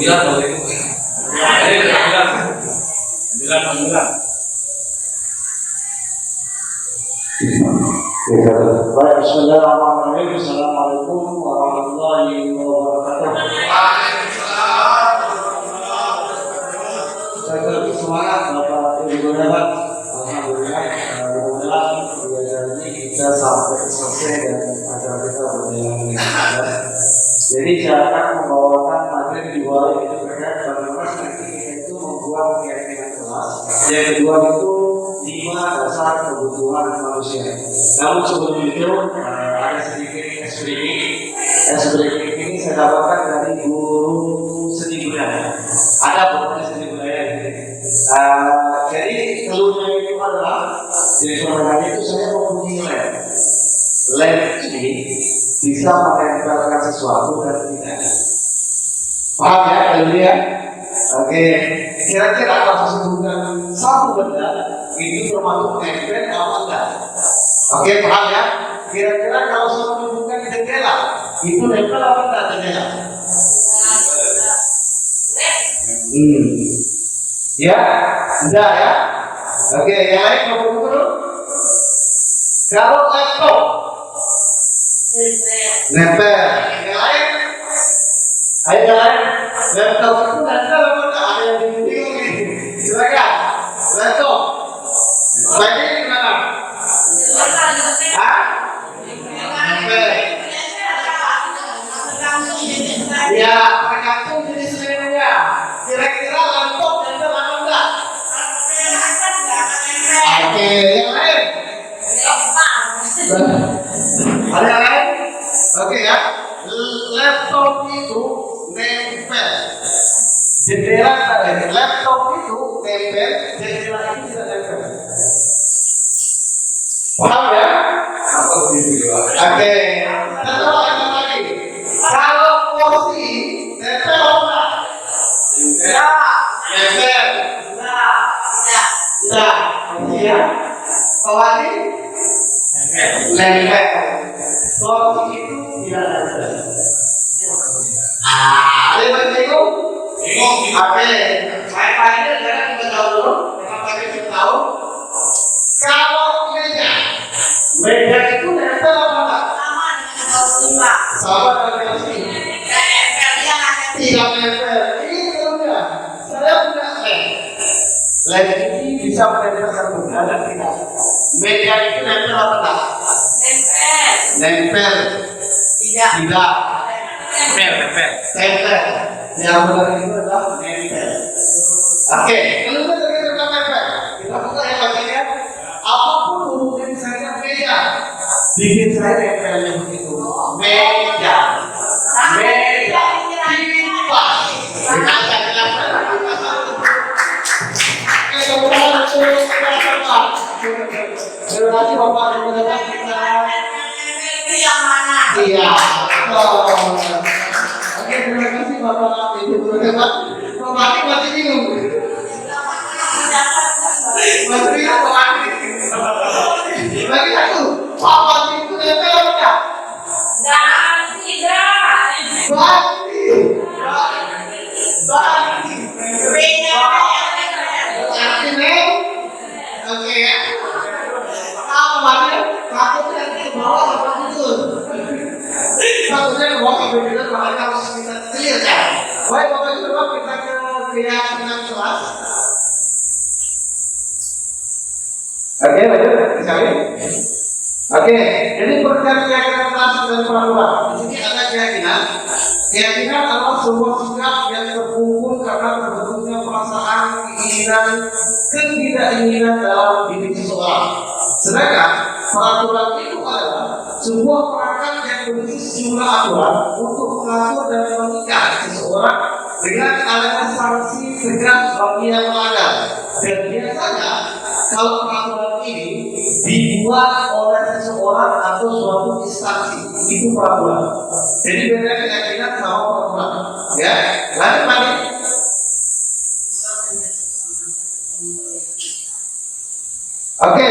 Baik, bismillahirrahmanirrahim. Assalamualaikum warahmatullahi wabarakatuh. Saya semangat Bapak Ibu Dapat. Alhamdulillah, mudah-mudahan kegiatan ini kita sampai selesai dan acara kita berjalan dengan lancar. Jadi saya akan membawakan materi di bawah itu terkait bagaimana kita itu membuat keyakinan kelas. Yang kedua itu 5 dasar kebutuhan manusia. Namun sebelum itu ada sedikit SBK ini saya dapatkan dari guru seni budaya. Ada bukunya seni budaya ini. Jadi keluarnya itu adalah dari sebenarnya itu saya mempunyai lab ini bisa menempelkan sesuatu dan tidak. Paham ya keluarnya? Oke, kira-kira kalau sebutkan satu benda itu termasuk nempel apa enggak? Oke, paham ya? Kira-kira kalau saya menyebutkan jendela itu nempel apa enggak jendela? Ya, enggak ya? Oke, yang lain dulu. Kalau laptop nempel, yang lain? Ayo yang lain, laptop itu nempel apa enggak? Ada yang bingung ini. Silakan, laptop. Baiknya gimana? Hah? Nempel. Ya, tergantung jenis menunya. Kira-kira laptop nempel apa enggak? Oke, yang lain? Ada yang lain? Oke ya. Laptop itu nempel. Jendela tadi. Laptop itu nempel. Jendela itu tidak nempel. Paham ya? Oke. Satu lagi. Kalau kursi nempel apa? Nempel. Tidak. Ya. Kawati nempel. Kursi itu tidak nempel. Ada yang bingung? Oke. Saya tanya jangan kita tahu dulu. Memang pakai kita tahu. Kalau meja itu nempel apa enggak? Sama dengan kursi. Tidak nempel. Ini keluarnya. Saya punya lab ini bisa menempelkan benda dan tidak. Meja itu nempel apa enggak? Nempel. Tidak. Nempel. Yang benar itu adalah nempel. Oke, kalau kita terkait nempel, kita buka yang bagian apapun hurufnya misalnya meja, bikin saya nempel yang begitu. Meja. Kipas. Kita akan jelaskan. Oke, kemudian terus Bapak. Terima kasih Bapak yang mendengar kita. Iya. Oke, terima kasih Bapak Ibu Bapak. Bapak masih bingung. Masih bingung Bapak. Bagi aku, Bapak itu nempel apa enggak? Bagi. Oke ya. Apa makanya? Takutnya nanti ke bawah apa betul? Takutnya ke bawah apa betul? Makanya harus kita clear ya. Baik Bapak Ibu kita ke keyakinan kelas. Oke, lanjut sekali. Oke, jadi pengertian keyakinan kelas dan peraturan. Di sini ada keyakinan. Keyakinan adalah sebuah sikap yang terkumpul karena terbentuknya perasaan, keinginan, ketidakinginan dalam diri seseorang. Sedangkan peraturan itu adalah sebuah perangkat yang berisi sejumlah aturan untuk mengatur dan mengikat seseorang dengan adanya sanksi tegas bagi yang melanggar. Dan biasanya kalau peraturan ini dibuat oleh seseorang atau suatu instansi, itu peraturan. Jadi beda keyakinan sama peraturan. Ya, lanjut lagi. Oke,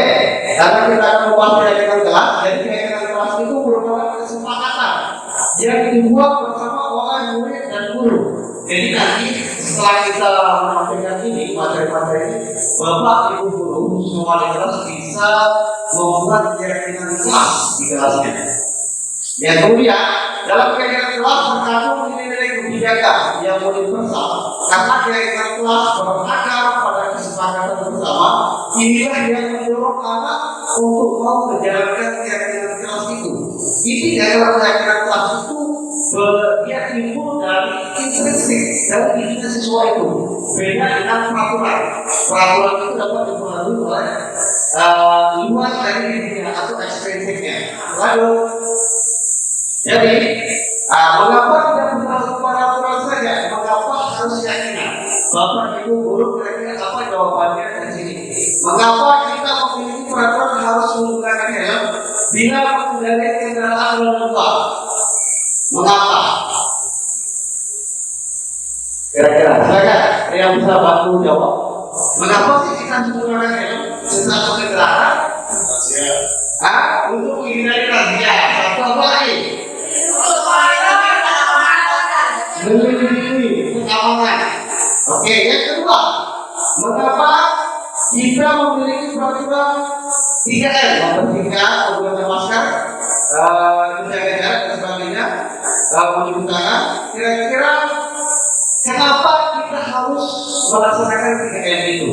karena kita akan membahas keyakinan kelas, jadi keyakinan kelas itu merupakan kesepakatan yang dibuat bersama oleh murid dan guru. Jadi nanti setelah kita menampilkan ini materi-materi ini, Bapak Ibu guru semua wali kelas bisa membuat keyakinan kelas di kelasnya. Yang kemudian dalam keyakinan kelas terkandung nilai-nilai kebijakan yang universal karena keyakinan kelas berakar pada kesepakatan bersama. Inilah yang mendorong anak untuk mau menjalankan keyakinan kelas itu. Ini dalam keyakinan kelas itu dia timbul dari intrinsik dari dirinya siswa itu. Beda dengan peraturan. Peraturan itu dapat dipengaruhi oleh luas dari dirinya atau ekstrinsiknya. Lalu jadi, mengapa tidak berlaku peraturan saja? Mengapa harus keyakinan? Bapak Ibu guru kira-kira apa jawabannya dari sini? Mengapa kita memiliki peraturan harus menggunakan helm bila mengendarai kendaraan roda dua? Mengapa? Kira-kira, silakan yang bisa bantu jawab. Mengapa sih kita harus menggunakan helm sesaat berkendara? Untuk menghindari razia. Satu apa lagi? Melindungi keamanan. Oke, yang kedua, mengapa kita memiliki peraturan 3M, membersihkan, menggunakan masker, menjaga jarak dan sebagainya, mencuci tangan. Kira-kira kenapa kita harus melaksanakan 3M itu?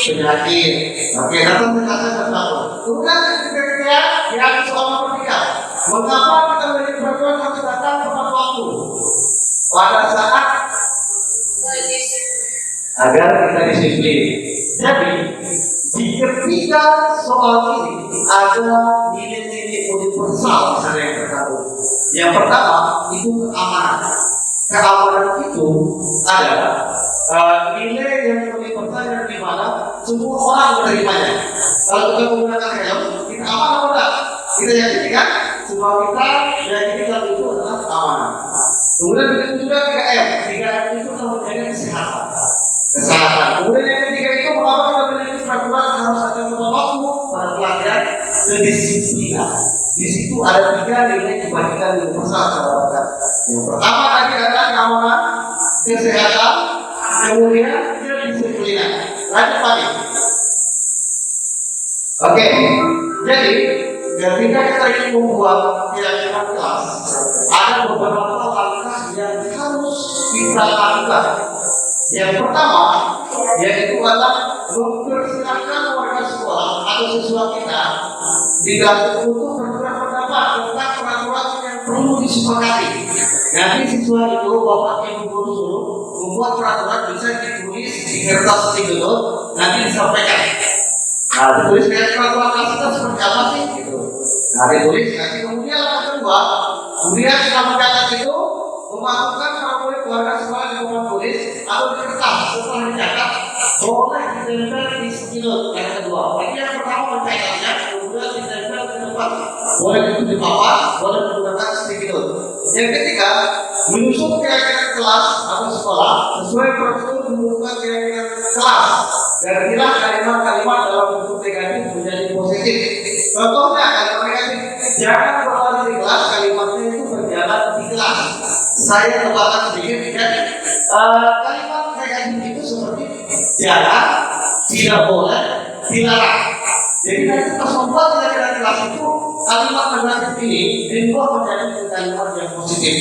Penyakit. Oke, datang penjelasan satu. Kemudian kira-kira yang soal nomor 3. Mengapa kita memiliki peraturan harus datang tepat waktu pada saat agar kita disiplin. Jadi di ketika soal ini ada nilai-nilai universal misalnya yang terkandung. Yang pertama itu keamanan. Keamanan itu adalah nilai yang universal yang dimana semua orang menerimanya. Kalau kita menggunakan helm, kita aman atau tidak? Kita yakin kan? Semua kita yakini kalau itu adalah keamanan. Kemudian kita juga 3M. 3M itu adalah menjaga kesehatan. Kemudian yang ketiga itu mengapa kita memiliki peraturan harus ada tepat waktu pada pelatihan kedisiplinan. Di situ ada 3 nilai kebajikan universal sahabat. Yang pertama tadi adalah keamanan, kesehatan, kemudian kedisiplinan. Lanjut lagi. Oke, jadi ketika kita ingin membuat keyakinan kelas, ada beberapa langkah yang harus kita lakukan. Yang pertama, yaitu adalah mempersilahkan warga sekolah atau siswa kita dibantu untuk bertukar pendapat tentang peraturan yang perlu disepakati. Nanti siswa itu bapak ibu guru suruh membuat peraturan bisa ditulis di kertas tidur, nanti disampaikan. Nah, ditulis kayak peraturan kelas kita seperti apa sih? Gitu. Nah, ditulis nanti kemudian langkah kedua, kemudian setelah mencatat itu memasukkan peraturan keluarga sekolah di papan tulis atau di kertas. Setelah dicatat boleh ditempel di spidol yang kedua. Jadi yang pertama mencatatnya, kemudian ditempel di depan. Boleh itu di papan, boleh menggunakan spidol. Yang ketiga, menyusun keyakinan kelas atau sekolah sesuai prosedur pembentukan keyakinan kelas. Gantilah kalimat-kalimat dalam bentuk negatif menjadi positif. Contohnya kalimat negatif, jangan berlari di kelas, kalimatnya itu berjalan di kelas. Saya tambahkan sedikit ya. Kalimat negatif itu seperti jangan, tidak boleh, dilarang. Jadi nanti pas membuat keyakinan kelas itu kalimat negatif ini diubah menjadi kalimat yang positif.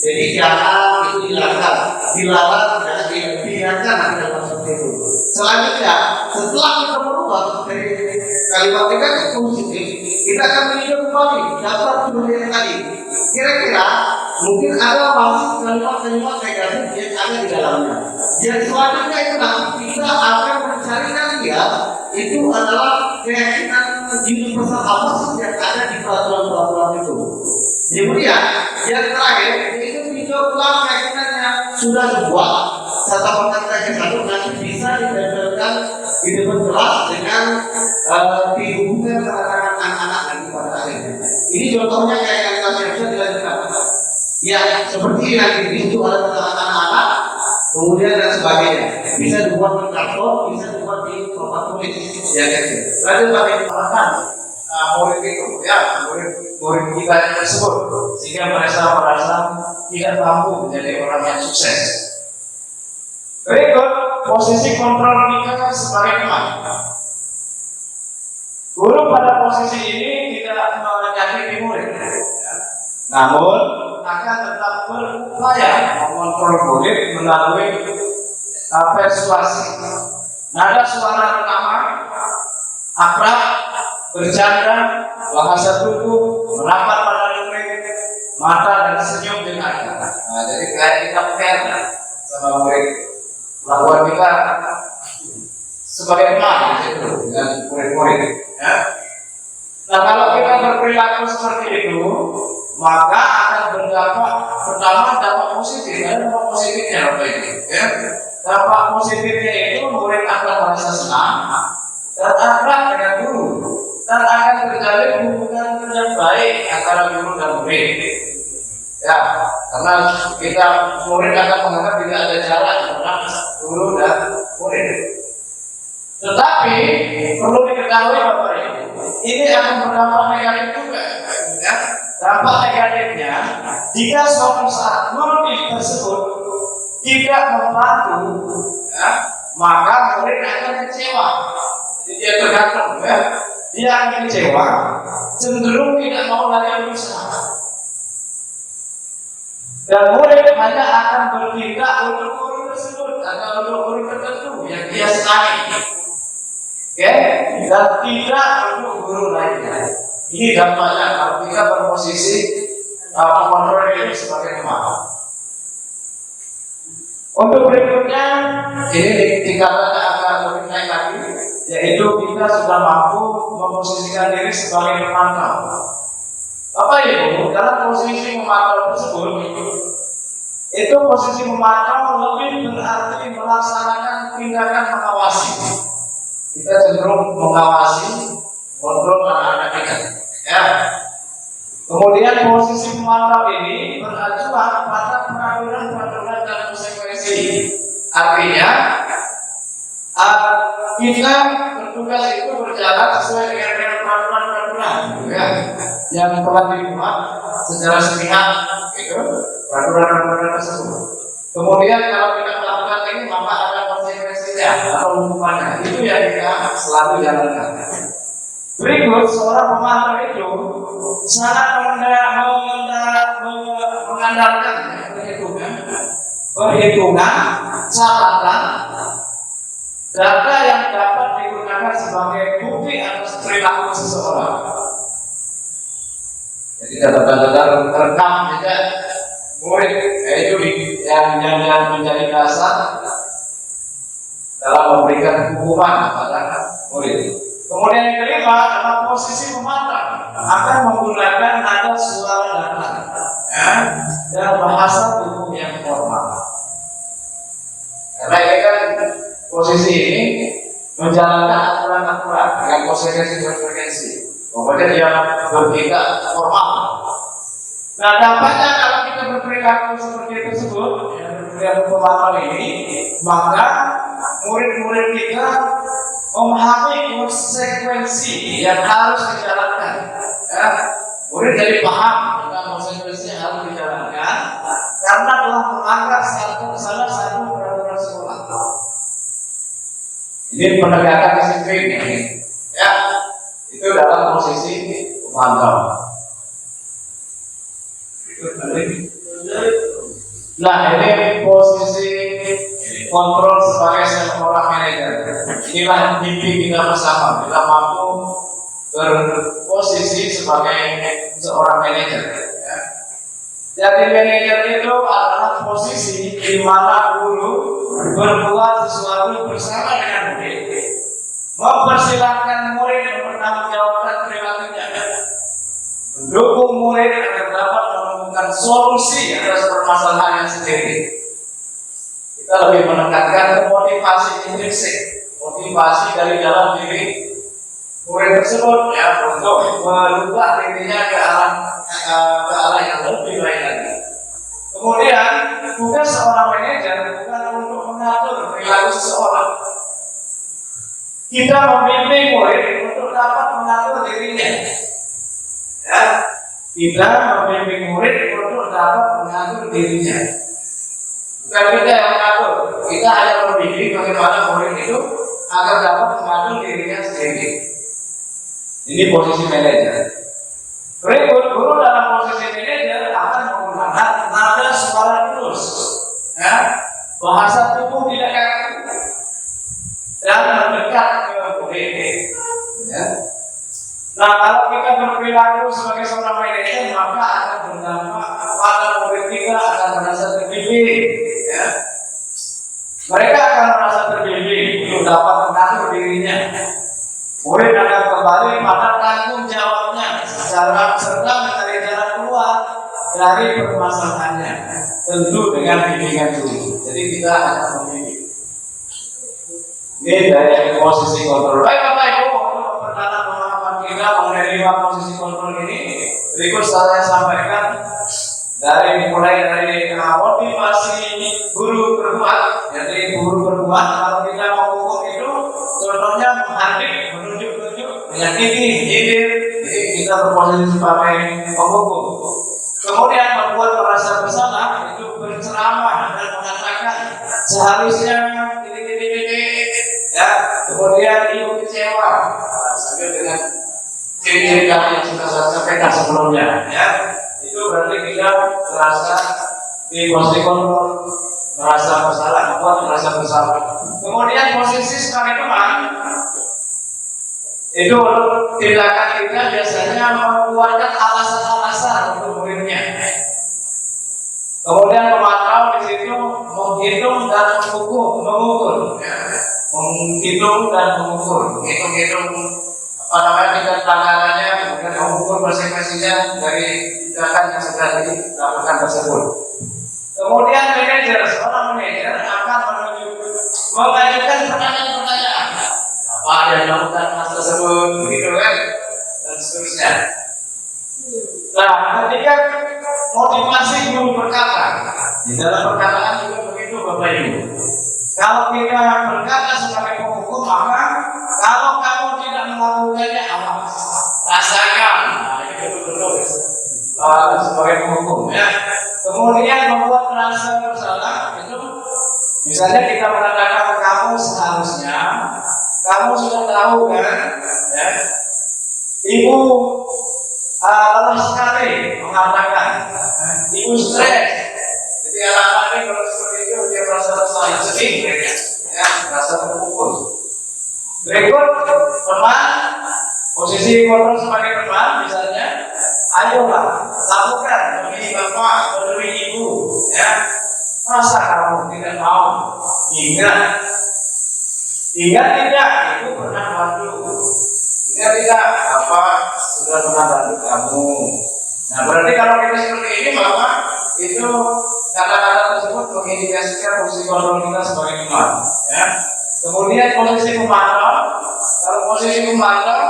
Jadi jangan itu dilarang, jangan dibiarkan ada seperti itu. Selanjutnya, setelah kita merubah dari kalimat negatif ke positif, kita akan meninjau kembali daftar jumlah yang tadi. Kira-kira mungkin ada masih kalimat-kalimat negatif yang ada di dalamnya. Yang selanjutnya itu nanti kita akan mencarikan dia itu adalah keyakinan universal apa sih yang ada di peraturan-peraturan itu. Kemudian yang terakhir itu tinjau ulang keyakinan yang sudah dibuat. Satu pertanyaan satu nanti bisa ditempelkan di depan kelas dengan dihubungkan terhadap anak-anak nanti pada akhirnya. Ini contohnya keyakinan kelas yang bisa dilanjutkan. Ya seperti ini nanti di situ ada keterangan anak-anak, kemudian dan sebagainya. Bisa dibuat di karton, bisa dibuat di papan tulis. Ya gitu. Lalu bagaimana murid itu ya murid kita tersebut sehingga mereka merasa tidak mampu menjadi orang yang sukses. Berikut posisi kontrol kita sebagai teman. Guru pada posisi ini tidak menyakiti murid, namun akan tetap berupaya mengontrol murid melalui persuasi, nada suara pertama, akrab, bercanda, bahasa tubuh, merapat pada murid, mata dan senyum dengan. Nah, jadi kayak kita fair sama murid, lakukan kita sebagai teman gitu, dengan murid-murid. Ya. Nah, kalau kita berperilaku seperti itu, maka akan berdampak pertama dampak positif. Ada dampak positifnya apa ini? Ya. Dampak positifnya itu murid akan merasa senang dan akrab dengan guru, dan akan terjalin hubungan yang baik antara guru dan murid. Ya, karena kita murid akan menganggap tidak ada jarak antara guru dan murid. Tetapi perlu diketahui Bapak Ibu, ini akan berdampak negatif juga. Ya. Dampak negatifnya, jika suatu saat murid tersebut tidak membantu, ya, maka murid akan kecewa. Jadi dia tergantung, ya. Dia akan kecewa, cenderung tidak mau lagi berusaha. Dan murid hanya akan bertindak untuk guru tersebut atau untuk guru tertentu yang dia senangi, oke? Dan tidak untuk guru lainnya. Ini dampaknya kalau kita berposisi mengontrol diri sebagai teman. Untuk berikutnya, ini dikatakan akan lebih naik lagi, yaitu kita sudah mampu memposisikan diri sebagai pemantau. Bapak Ibu, dalam posisi memantau tersebut, itu posisi memantau lebih berarti melaksanakan tindakan mengawasi. Kita cenderung mengawasi, kontrol anak-anak kita. Ya. Kemudian posisi memantau ini beracuan pada peraturan-peraturan dan konsekuensi. Artinya, kita bertugas itu berjalan sesuai dengan peraturan-peraturan, ya, yang telah dibuat secara sepihak, itu peraturan-peraturan tersebut. Kemudian kalau kita melakukan ini, maka ada konsekuensinya atau hukumannya. Itu yang kita selalu jalankan. Berikut seorang pemantau itu sangat mengandalkan perhitungan, catatan, data yang dapat digunakan sebagai bukti atas perilaku seseorang. Jadi data-data rekam jejak murid itu yang menjadi dasar dalam memberikan hukuman kepada murid. Kemudian yang kelima adalah posisi memantau, akan menggunakan nada suara datar, ya, dan bahasa tubuh yang formal. Karena ini kan posisi ini menjalankan aturan-aturan dengan konsekuensi. Pokoknya dia bertindak formal. Nah, dampaknya kalau kita berperilaku seperti tersebut, ya, berperilaku pemantau ini, maka murid-murid kita memahami konsekuensi yang harus dijalankan. Ya, murid jadi paham tentang konsekuensi yang harus dijalankan karena telah melanggar salah satu peraturan sekolah. Ini penegakan disiplin ini. Ya, itu dalam posisi pemantau. Nah, ini posisi kontrol sebagai seorang manajer. Inilah mimpi kita bersama. Kita mampu berposisi sebagai seorang manajer. Ya. Jadi manajer itu adalah posisi di mana guru berbuat sesuatu bersama dengan murid, mempersilahkan murid mempertanggungjawabkan perilakunya, mendukung murid agar dapat menemukan solusi atas permasalahan yang sendiri. Kita lebih menekankan motivasi intrinsik, motivasi dari dalam diri murid tersebut, ya, untuk merubah dirinya ke arah yang lebih baik lagi. Kemudian tugas seorang manajer bukan untuk mengatur perilaku seseorang. Kita membimbing murid untuk dapat mengatur dirinya. Ya, kita membimbing murid untuk dapat mengatur dirinya. Bukan kita yang mengatur, kita hanya membimbing bagaimana murid itu agar dapat mengatur dirinya sendiri. Ini posisi manajer. Berikut, guru dalam posisi manajer akan menggunakan nada suara halus, ya, bahasa tubuh tidak kaku, dan mendekat ke murid. Ya. Nah, kalau kita berperilaku sebagai seorang manajer, maka akan berdampak pada murid kita akan merasa terbimbing. Ya. Mereka akan merasa terbimbing untuk dapat mengatur dirinya. Murid akan kembali pada tanggung jawabnya secara serta mencari jalan keluar dari permasalahannya, tentu dengan bimbingan guru. Jadi kita akan membimbing. Ini dari posisi kontrol. Baik Bapak Ibu, untuk memperdalam pemahaman kita mengenai 5 posisi kontrol ini, berikut saya sampaikan mulai dari motivasi guru berbuat. Jadi guru berbuat, kalau kita mau hukum itu contohnya menghardik, menunjuk-nunjuk, menyakiti, nyindir. Jadi kita berposisi sebagai penghukum. Kemudian membuat merasa bersalah, itu berceramah dan mengatakan seharusnya titik-titik, ya. Kemudian ibu kecewa, sambil dengan ciri-ciri yang sudah saya sampaikan sebelumnya, ya. Itu berarti kita merasa di posisi kontrol, merasa bersalah, membuat merasa bersalah. Kemudian posisi sebagai teman, itu untuk tindakan kita biasanya membuatkan alasan-alasan untuk muridnya. Kemudian pemantau di situ menghitung dan mengukur, menghitung dan mengukur, hitung-hitung tingkat pelanggarannya, kemudian mengukur konsekuensinya dari tindakan yang sudah dilakukan tersebut. Kemudian manajer, seorang manajer akan mengajukan pertanyaan-pertanyaan. Apa yang dilakukan hal tersebut, begitu kan, dan seterusnya. Nah, ketika motivasi guru berkata, di dalam perkataan juga begitu Bapak Ibu. Kalau kita berkata sebagai penghukum, maka kalau kamu tidak melakukannya, awas, rasakan. Nah, ini betul-betul sebagai penghukum, ya. Kemudian membuat merasa bersalah, itu misalnya kita mengatakan kamu seharusnya, kamu sudah tahu kan, ya, ibu lelah sekali mengatakan, ibu stres. Jadi alasannya kalau seperti itu dia merasa bersalah, sedih, ya, merasa terpukul. Berikut teman, posisi kontrol sebagai teman, misalnya, ayolah lakukan demi bapak, demi ibu, ya. Masa kamu tidak mau? Ingat tidak, ibu pernah bantu. Ingat tidak, apa sudah pernah bantu kamu. Nah, berarti kalau kita seperti ini, maka itu kata-kata tersebut mengindikasikan posisi kontrol kita sebagai teman, ya. Kemudian posisi pemantau, kalau posisi pemantau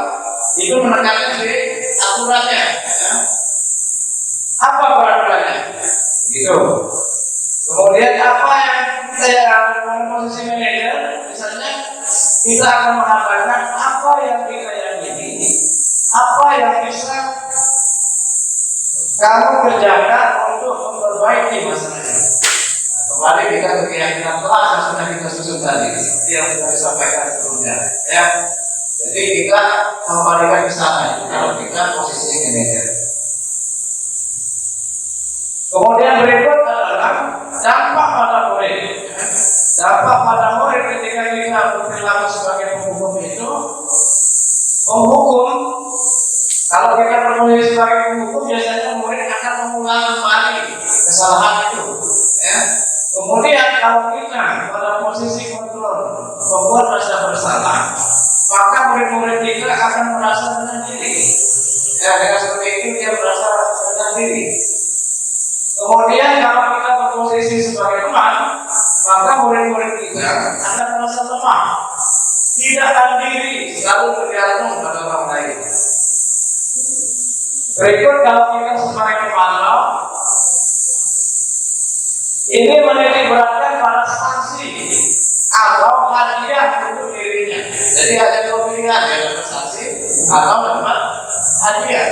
itu menekankan di aturannya, ya. Apa peraturannya? Gitu. Kemudian apa yang saya lakukan posisi manajer, misalnya kita akan mengatakan apa yang kita yakini, apa yang bisa kamu kerjakan untuk memperbaiki masalah ini. Kembali kita ke keyakinan kelas yang sudah kita susun tadi, seperti yang sudah disampaikan sebelumnya, ya. Jadi kita kembalikan ke sana kalau kita posisi manajer. Kemudian berikut adalah dampak pada murid. Dampak pada murid ketika kita berperilaku sebagai penghukum itu, penghukum, kalau kita berposisi sebagai penghukum, biasanya murid akan mengulang kembali kesalahan itu, ya. Kemudian kalau kita pada posisi kontrol membuat rasa bersalah, maka murid-murid kita akan merasa rendah diri. Ya, dengan seperti itu dia merasa rendah diri. Kemudian kalau kita berposisi sebagai teman, maka murid-murid kita akan merasa lemah, tidak mandiri, selalu bergantung pada orang lain. Berikut kalau kita sebagai pemantau, ini menitik beratkan pada sanksi atau hadiah untuk dirinya. Jadi ada dua pilihan, ya, dapat sanksi atau dapat hadiah.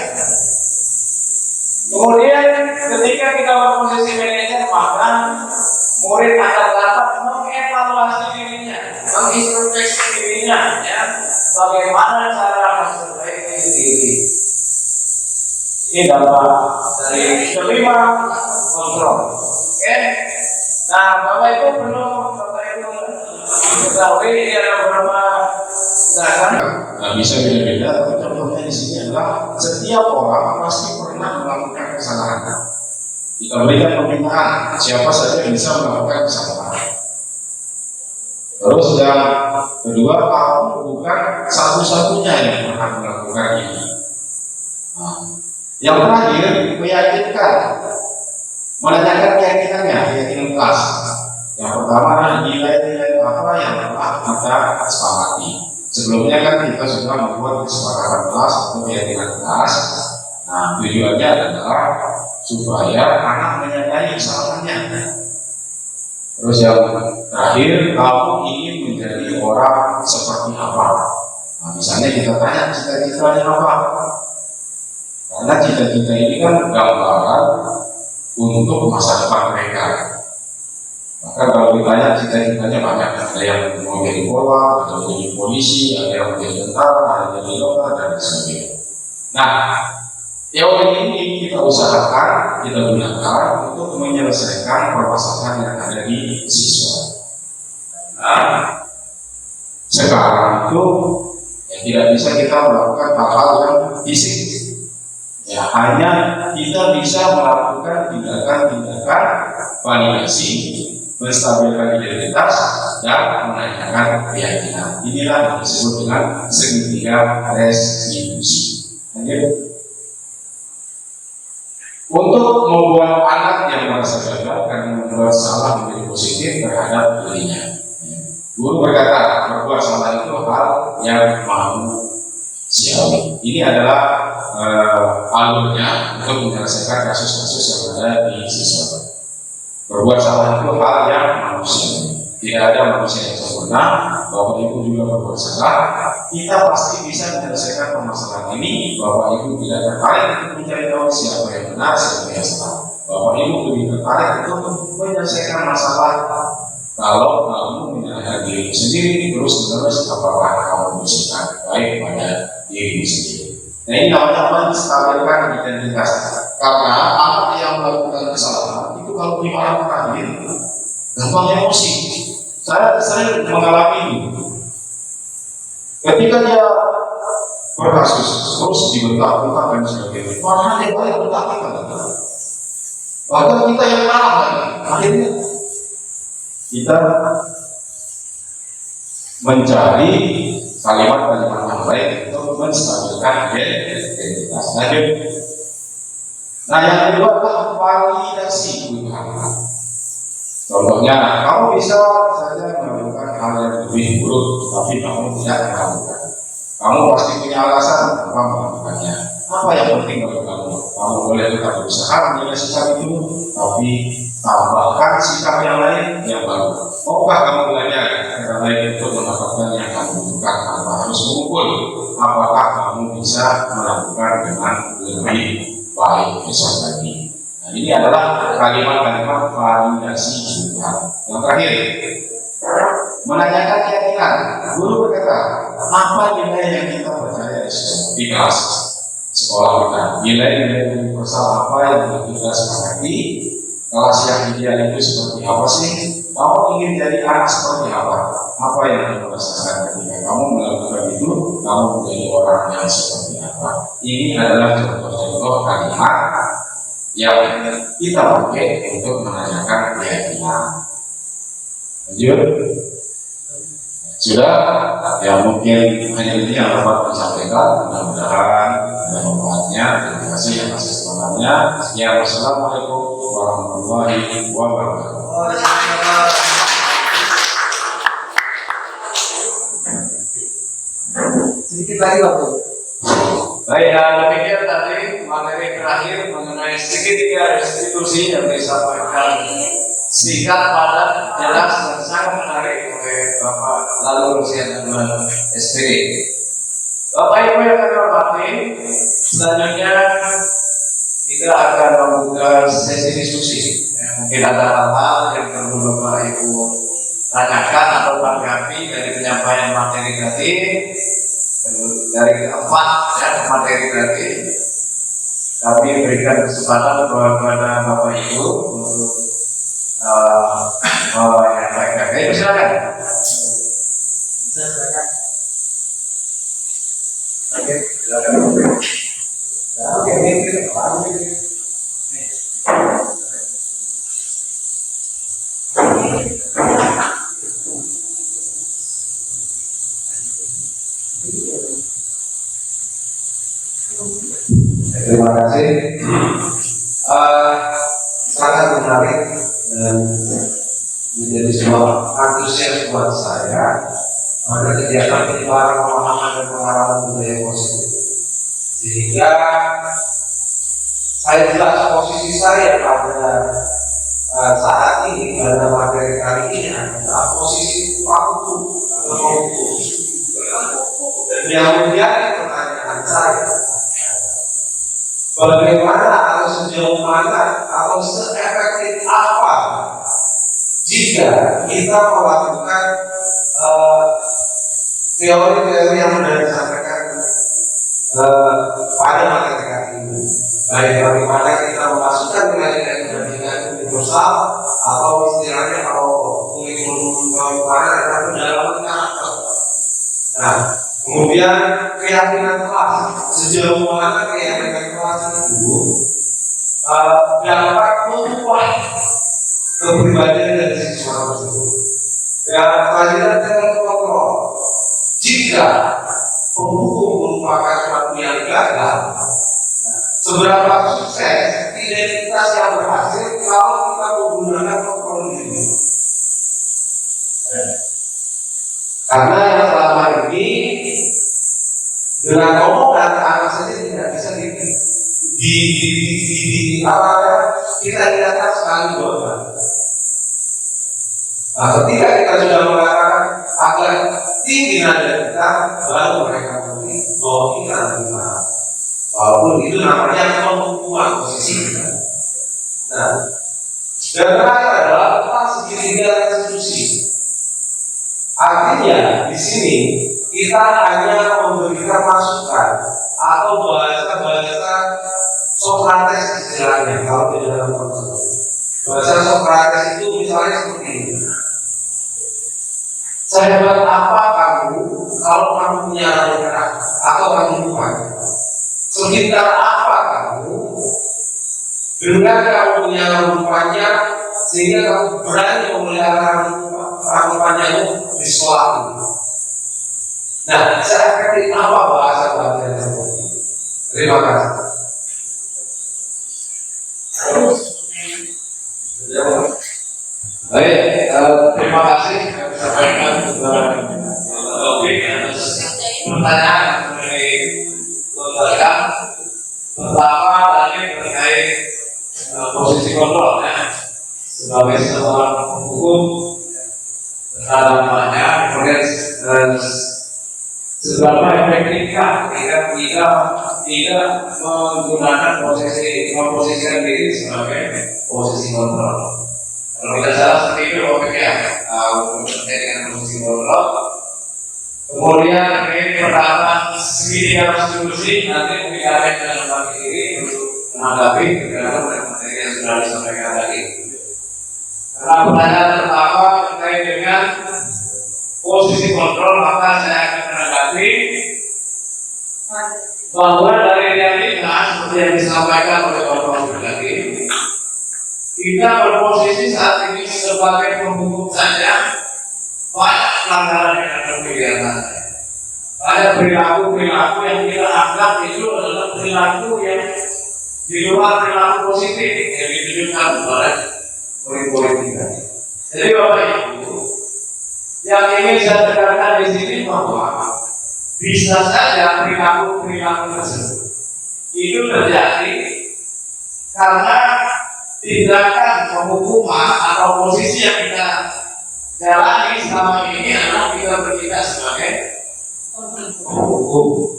Kemudian ketika kita berposisi manajer, maka murid akan dapat mengevaluasi dirinya, mengintrospeksi dirinya, ya, bagaimana cara memperbaiki diri. Ini dampak dari kelima kontrol. Oke. Nah, Bapak Ibu perlu ketahui ini ada beberapa dasar. Nah, bisa beda-beda, tapi contohnya di sini adalah setiap orang pasti pernah melakukan kesalahan. Kita berikan pembinaan, siapa saja yang bisa melakukan kesalahan. Terus yang kedua, kamu bukan satu-satunya yang pernah melakukan ini. Nah, yang terakhir, meyakinkan, menanyakan keyakinannya, keyakinan kelas. Yang pertama, nilai-nilai apa yang telah kita sepakati. Sebelumnya kan kita sudah membuat kesepakatan kelas atau keyakinan kelas. Nah, tujuannya adalah supaya anak menyadari kesalahannya. Terus yang terakhir, kamu ingin menjadi orang seperti apa? Nah, misalnya kita tanya cita-citanya apa? Karena cita-cita ini kan gambaran untuk masa depan mereka. Maka kalau ditanya cita-citanya banyak, ada yang mau jadi polisi, ada yang jadi polisi, ada yang mau jadi tentara, ada yang jadi dokter, dan sebagainya. Nah, teori ini kita usahakan, kita gunakan untuk menyelesaikan permasalahan yang ada di siswa. Nah, sekarang itu ya, tidak bisa kita melakukan hal-hal yang fisik. Ya, hanya kita bisa melakukan tindakan-tindakan validasi, menstabilkan identitas, dan menanyakan keyakinan. Inilah yang disebut dengan segitiga restitusi. Lanjut. Untuk membuat anak yang merasa gagal dan membuat salah menjadi positif terhadap dirinya. Guru berkata, berbuat salah itu hal yang manusiawi. Ini adalah alurnya untuk menyelesaikan kasus-kasus yang ada di siswa. Berbuat salah itu hal yang manusiawi. Tidak ada manusia yang sempurna. Bapak Ibu juga berbuat salah. Kita pasti bisa menyelesaikan permasalahan ini. Bapak Ibu tidak tertarik untuk mencari tahu siapa yang benar, siapa yang salah. Bapak Ibu lebih tertarik untuk menyelesaikan masalah. Kalau kamu menyalahkan diri sendiri, terus apakah kamu bisa baik pada diri sendiri. Nah, ini namanya menstabilkan identitas. Karena anak yang melakukan kesalahan itu kalau dimarah-marahin gampang emosi. Saya sering mengalami ini. Ketika dia berkasus terus dibentak-bentak dan sebagainya, malah dia banyak bentak kita. Bahkan kita yang kalah lagi. Akhirnya kita mencari kalimat-kalimat yang baik untuk menstabilkan identitas. Lanjut. Nah, yang kedua adalah validasi Tuhan. Contohnya, kamu bisa saja melakukan hal yang lebih buruk, tapi kamu tidak melakukan. Kamu pasti punya alasan kenapa melakukannya. Apa yang penting bagi kamu? Kamu boleh tetap berusaha menjaga sikap itu, tapi tambahkan sikap yang lain yang baru. Maukah kamu belajar cara lain untuk mendapatkan yang kamu butuhkan tanpa harus mengumpul? Apakah kamu bisa melakukan dengan lebih baik besok lagi? Nah, ini adalah kalimat-kalimat validasi Tuhan. Yang terakhir, menanyakan keyakinan. Guru berkata, apa nilai yang kita percaya di kelas sekolah kita? Nilai-nilai universal apa yang kita sepakati? Kelas yang ideal itu seperti apa sih? Kamu ingin jadi anak seperti apa? Apa yang kamu rasakan ketika kamu melakukan itu? Kamu menjadi orang yang seperti apa? Ini adalah contoh-contoh kalimat yang kita pakai untuk menanyakan keyakinan. Lanjut. Sudah, ya mungkin hanya ini yang dapat disampaikan. Mudah-mudahan ada manfaatnya. Terima kasih atas kesempatannya. Sekian, wassalamualaikum warahmatullahi wabarakatuh. Sedikit lagi waktu. Baik, demikian tadi materi terakhir mengenai segitiga restitusi yang disampaikan singkat, padat, jelas, dan sangat menarik oleh Bapak Lalu Rusian dan SPD. Bapak Ibu yang kami hormati, selanjutnya kita kita akan membuka sesi diskusi. Mungkin ada hal-hal yang perlu Bapak Ibu tanyakan atau tanggapi dari penyampaian materi tadi, dari keempat materi tadi. Kami berikan kesempatan kepada Bapak Ibu untuk menyampaikan. Silakan. Oke, silakan. Oke, terima kasih. Sangat menarik dan menjadi sebuah antusias buat saya pada kegiatan penyebaran pemahaman dan pengarahan budaya positif. Sehingga saya jelas posisi saya pada saat ini pada materi kali ini adalah posisi waktu atau waktu. Dan yang menjadi pertanyaan saya, bagaimana atau sejauh mana atau seefektif apa jika kita melakukan teori-teori yang sudah disampaikan pada materi kali ini, baik bagaimana kita memasukkan nilai-nilai kepentingan universal atau istilahnya kalau kurikulum bagaimana ada pendalaman karakter. Nah, kemudian keyakinan kelas, sejauh mana keyakinan kelas itu dapat mengubah kepribadian dari siswa tersebut. Dan pelajaran kontrol. Jika penghukum merupakan suatu yang gagal, seberapa sukses identitas yang berhasil kalau kita menggunakan kontrol ini? Karena yang selama ini dengan omongan anak saja tidak bisa kita lihatkan sekali dua kali. Nah, ketika kita sudah mengatakan agar tinggi nada kita, baru mereka mengerti bahwa kita terima. Walaupun itu namanya penghukuman posisi kita. Nah, dan terakhir adalah tentang segitiga restitusi. Artinya di sini kita hanya memberikan masukan atau bahasa Sokrates istilahnya kalau di dalam konteks bahasa Sokrates itu misalnya seperti ini. Sehebat apa kamu kalau kamu punya rambut merah atau kamu lupa? Sekitar apa kamu dengan kamu punya rambut panjang sehingga kamu berani memelihara rambut panjangmu di sekolah ini? Nah, saya akan apa bahasa yang seperti ini? Terima kasih. Baik, terima kasih sampaikan topik atas pertanyaan mengenai lembaga. Pertama tadi terkait posisi kontrol ya, sebagai seorang hukum terhadapnya, kemudian seberapa efektifkah ketika kita tidak menggunakan memposisikan diri sebagai posisi kontrol. Kalau tidak salah seperti itu topiknya, untuk terkait dengan posisi kontrol. Kemudian ini pertama segitiga restitusi, nanti mungkin ada yang dalam bagi diri untuk menanggapi terhadap materi yang sudah disampaikan tadi. Karena pertanyaan pertama terkait dengan posisi kontrol, maka saya akan menanggapi bahwa dari realitas seperti yang disampaikan oleh Bapak tadi, kita berposisi saat ini sebagai penghukum saja banyak pelanggaran yang akan kelihatan. Ada perilaku yang kita anggap itu adalah perilaku yang di luar perilaku positif yang ditunjukkan oleh murid-murid kita. Jadi Bapak Ibu, yang ingin saya tekankan di sini bahwa bisa saja perilaku tersebut itu terjadi karena tindakan penghukuman atau posisi yang kita jalani selama ini adalah kita bertindak sebagai penghukum.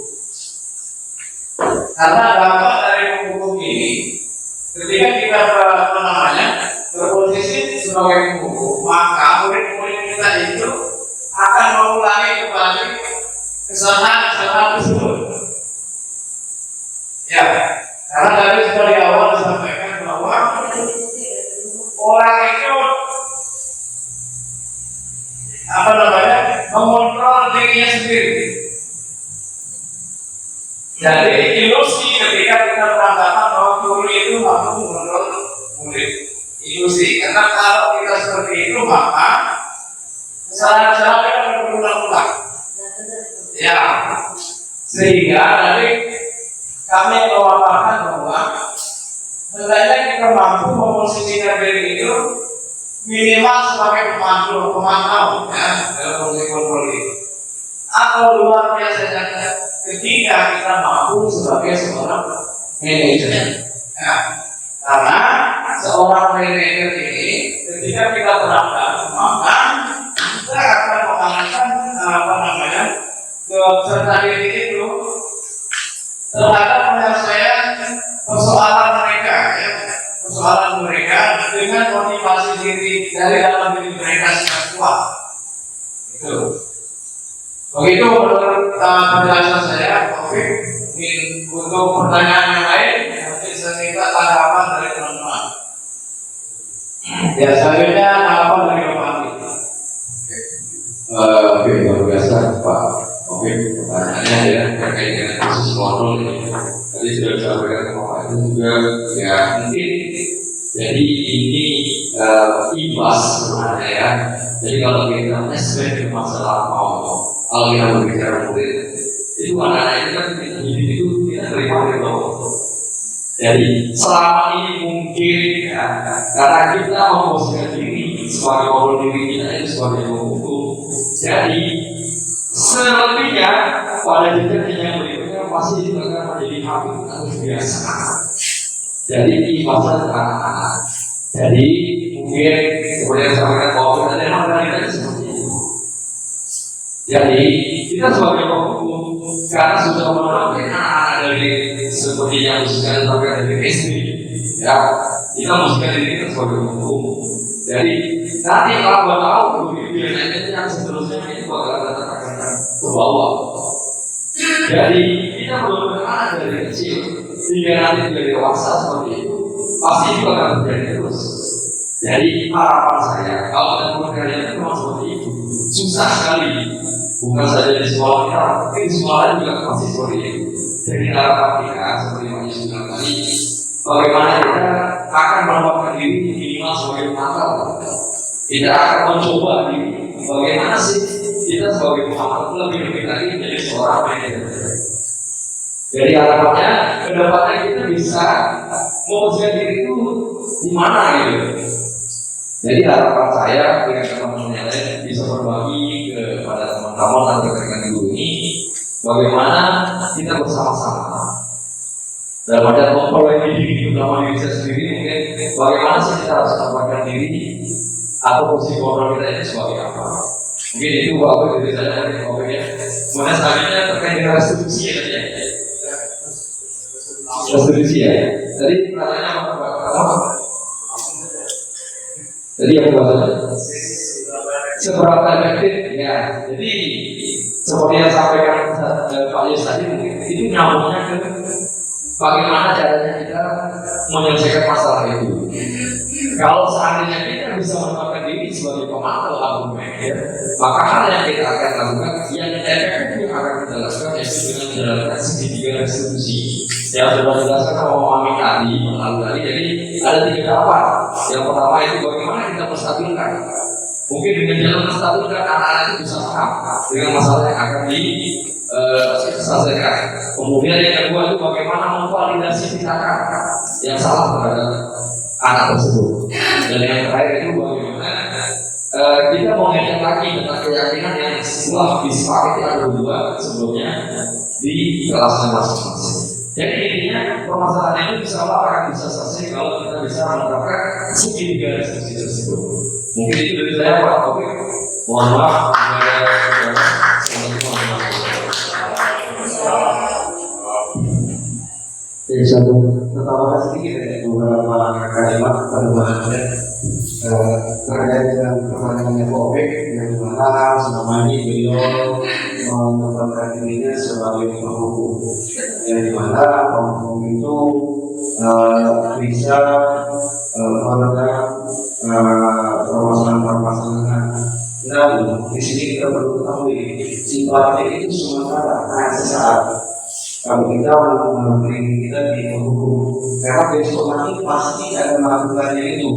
Karena dampak dari penghukum ini Ketika kita berposisi sebagai guru, maka murid-murid kita itu akan mengulangi kembali kesalahan-kesalahan tersebut. Ya, karena tadi sudah di awal disampaikan bahwa orang itu mengontrol dirinya sendiri. Jadi ilusi ketika kita beranggapan bahwa guru itu mampu mengontrol murid. Ilusi, karena kalau kita seperti itu maka kesalahan-kesalahan kita berulang-ulang. Ya, sehingga nanti kami memaparkan bahwa hendaknya kita mampu memposisikan diri itu minimal sebagai pemantau ya dalam fungsi kontrol itu. Atau luar biasanya ketika kita mampu sebagai seorang manajer. Ya, karena seorang manajer ini ketika kita terapkan maka kita akan mengalahkan kesertaan diri itu terhadap penyelesaian persoalan mereka ya, persoalan mereka dengan motivasi diri dari dalam diri mereka secara kuat. Itu. Begitu menurut penjelasan saya, Taufik. Untuk pertanyaan yang lain, nanti saya minta tanggapan dari teman-teman. Ya, selanjutnya tanggapan dari Bapak Andi. Oke, luar biasa Pak. Oke, pertanyaannya ya terkait dengan kasus kontrol ini. Tadi sudah disampaikan ke Bapak itu juga ya mungkin jadi ini imbas sebenarnya ya. Jadi kalau kita flashback ke masa lampau, kalau kita berbicara murid, itu anak-anak itu kan kita hidup itu kita terima gitu. Jadi selama ini mungkin ya, karena kita memposisikan diri sebagai orang diri kita itu sebagai hukum. Jadi selebihnya pada jenjang yang berikutnya pasti itu akan menjadi habit atau biasa. Jadi ibadah anak-anak. Jadi mungkin seperti yang saya sampaikan bahwa ada yang kita seperti itu. Jadi kita sebagai hukum karena sudah menerapkan anak-anak dari seperti yang sudah disampaikan dari SD, ya kita mesti diri kita sebagai hukum. Jadi nanti kalau tahu kemudian yang seterusnya itu bakal akan ke bawah. Jadi kita benar-benar dari kecil hingga nanti dari dewasa seperti itu pasti itu akan terjadi terus. Jadi harapan saya kalau kita bekerja itu memang seperti itu susah sekali. Bukan saja di sekolah kita, tapi di sekolah lain juga pasti seperti itu. Jadi harapan kita seperti yang Yesus bilang tadi, bagaimana kita akan menempatkan diri minimal sebagai penakal. Kita akan mencoba diri. Bagaimana sih kita sebagai Muhammad lebih lagi menjadi seorang manajer. Jadi harapannya kedepannya kita bisa memposisikan diri itu di mana gitu. Jadi harapan saya dengan teman-teman yang lain bisa berbagi kepada teman-teman atau rekan guru ini bagaimana kita bersama-sama dalam ada memperoleh diri terutama diri saya sendiri mungkin bagaimana sih kita harus menempatkan diri atau posisi kontrol kita ini sebagai apa. Mungkin itu bagus dari saya dari Bapak ya. Kemudian selanjutnya terkait dengan restitusi ya tadi ya. Restitusi ya. Tadi pertanyaannya apa? Jadi yang bahasa seberapa efektif ya. Jadi seperti yang sampaikan Pak Yus tadi mungkin itu nyambungnya ke bagaimana caranya kita menyelesaikan masalah itu. Kalau seandainya kita bisa menempatkan diri sebagai pemantau argumen, ya, maka hal yang kita akan lakukan yang efektif yang akan kita lakukan yaitu dengan menjalankan segitiga restitusi. Yang sudah dijelaskan sama Mami tadi, melalui jadi ada 3 tahapan. Yang pertama itu bagaimana kita menstabilkan. Mungkin dengan jalan menstabilkan anak-anak itu bisa paham dengan masalah yang akan diselesaikan. Kemudian yang kedua itu bagaimana memvalidasi tindakan yang salah terhadap anak tersebut. Dan yang terakhir itu bagaimana kita mengecek lagi tentang keyakinan yang setelah disepakati ada 2 sebelumnya di kelasnya masing-masing. Jadi intinya permasalahan itu bisa akan bisa selesai kalau kita bisa menerapkan segitiga restitusi tersebut. Mungkin itu dari saya Pak Taufik. Mohon maaf jadi satu tambahkan sedikit ya. beberapa kalimat pada bahasanya terkait dengan pertanyaannya Pak Opik yang dimana selama ini beliau menempatkan dirinya sebagai penghukum, yang dimana penghukum itu bisa meredam permasalahan. Namun di sini kita perlu ketahui sifatnya itu sementara, hanya sesaat. Kalau kita memberi kita di hukum, karena besok nanti pasti akan melakukannya itu,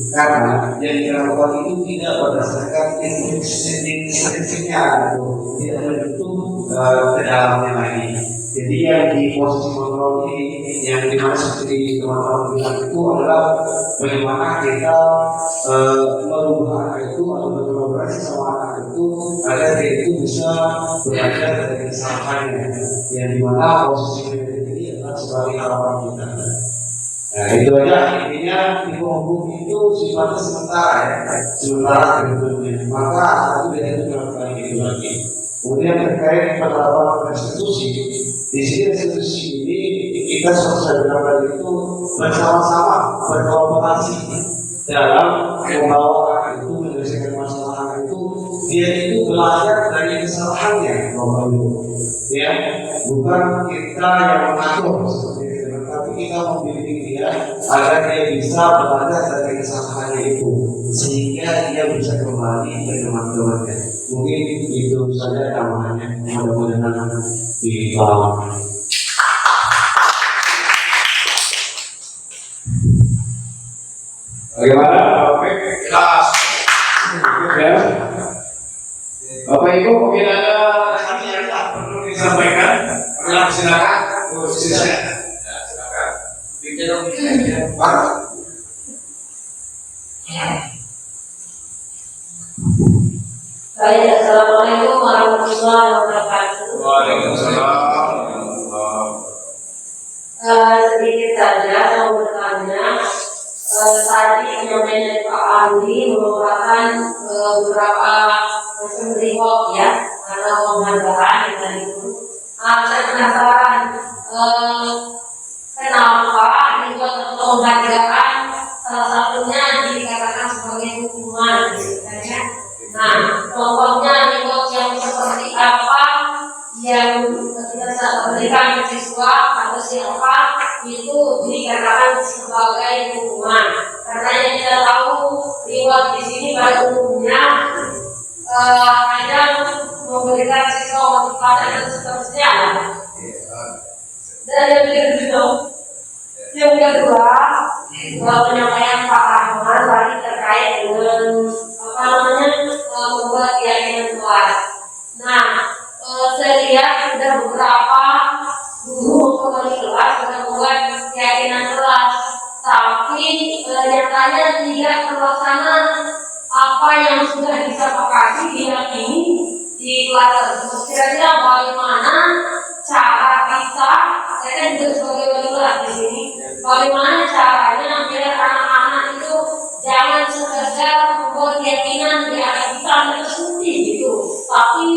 karena yang dilakukan itu tidak berdasarkan instruksinya, tidak berbentuk ke dalamnya lagi. Jadi yang di posisi kontrol ini, yang dimana seperti teman-teman bilang itu adalah bagaimana kita merubah anak itu atau berkolaborasi sama anak itu agar dia itu bisa belajar dari kesalahannya, yang dimana posisi ini adalah sebagai harapan kita. Nah itu aja, intinya di hukum itu sifatnya sementara ya, sementara bentuknya, maka itu tidak dilakukan itu lagi. Kemudian terkait penerapan restitusi, di sini restitusi ini kita seperti bilang tadi itu bersama-sama berkolaborasi dalam membawa anak itu menyelesaikan masalah anak itu. Dia itu belajar dari kesalahannya, Bapak Ibu. Ya, bukan kita yang mengatur seperti itu, tapi kita membimbing dia agar dia bisa belajar dari kesalahannya itu, sehingga dia bisa kembali ke teman-temannya. Mungkin itu saja tambahannya, mudah-mudahan dipahami. Bagaimana Pak Opik? Jelas. Ya. Bapak Ibu mungkin ada yang perlu disampaikan? Silakan. Silakan. Baik, assalamualaikum warahmatullahi wabarakatuh. Waalaikumsalam. Sedikit saja mau bertanya. Tadi penyampaian dari Pak Andi merupakan beberapa macam reward ya, karena penghargaan yang tadi itu. Saya penasaran kenapa reward atau penghargaan salah satunya dikatakan sebagai hukuman, ya. Nah, contohnya reward yang seperti apa yang kita berikan ke siswa atau siapa itu dikatakan sebagai hukuman. Karena yang kita tahu reward di sini pada umumnya hanya memberikan siswa motivasi dan seterusnya. Dan yang kedua, penyampaian Pak Rahman tadi terkait dengan membuat keyakinan kelas. Nah, saya lihat sudah beberapa guru wali kelas sudah membuat keyakinan kelas, tapi nyatanya tidak terlaksana apa yang sudah disepakati diyakini di kelas tersebut. Kira-kira bagaimana cara kita, saya kan juga sebagai wali kelas di sini, bagaimana caranya biar anak-anak itu jangan sekedar membuat keyakinan di atas kita tersebut gitu, tapi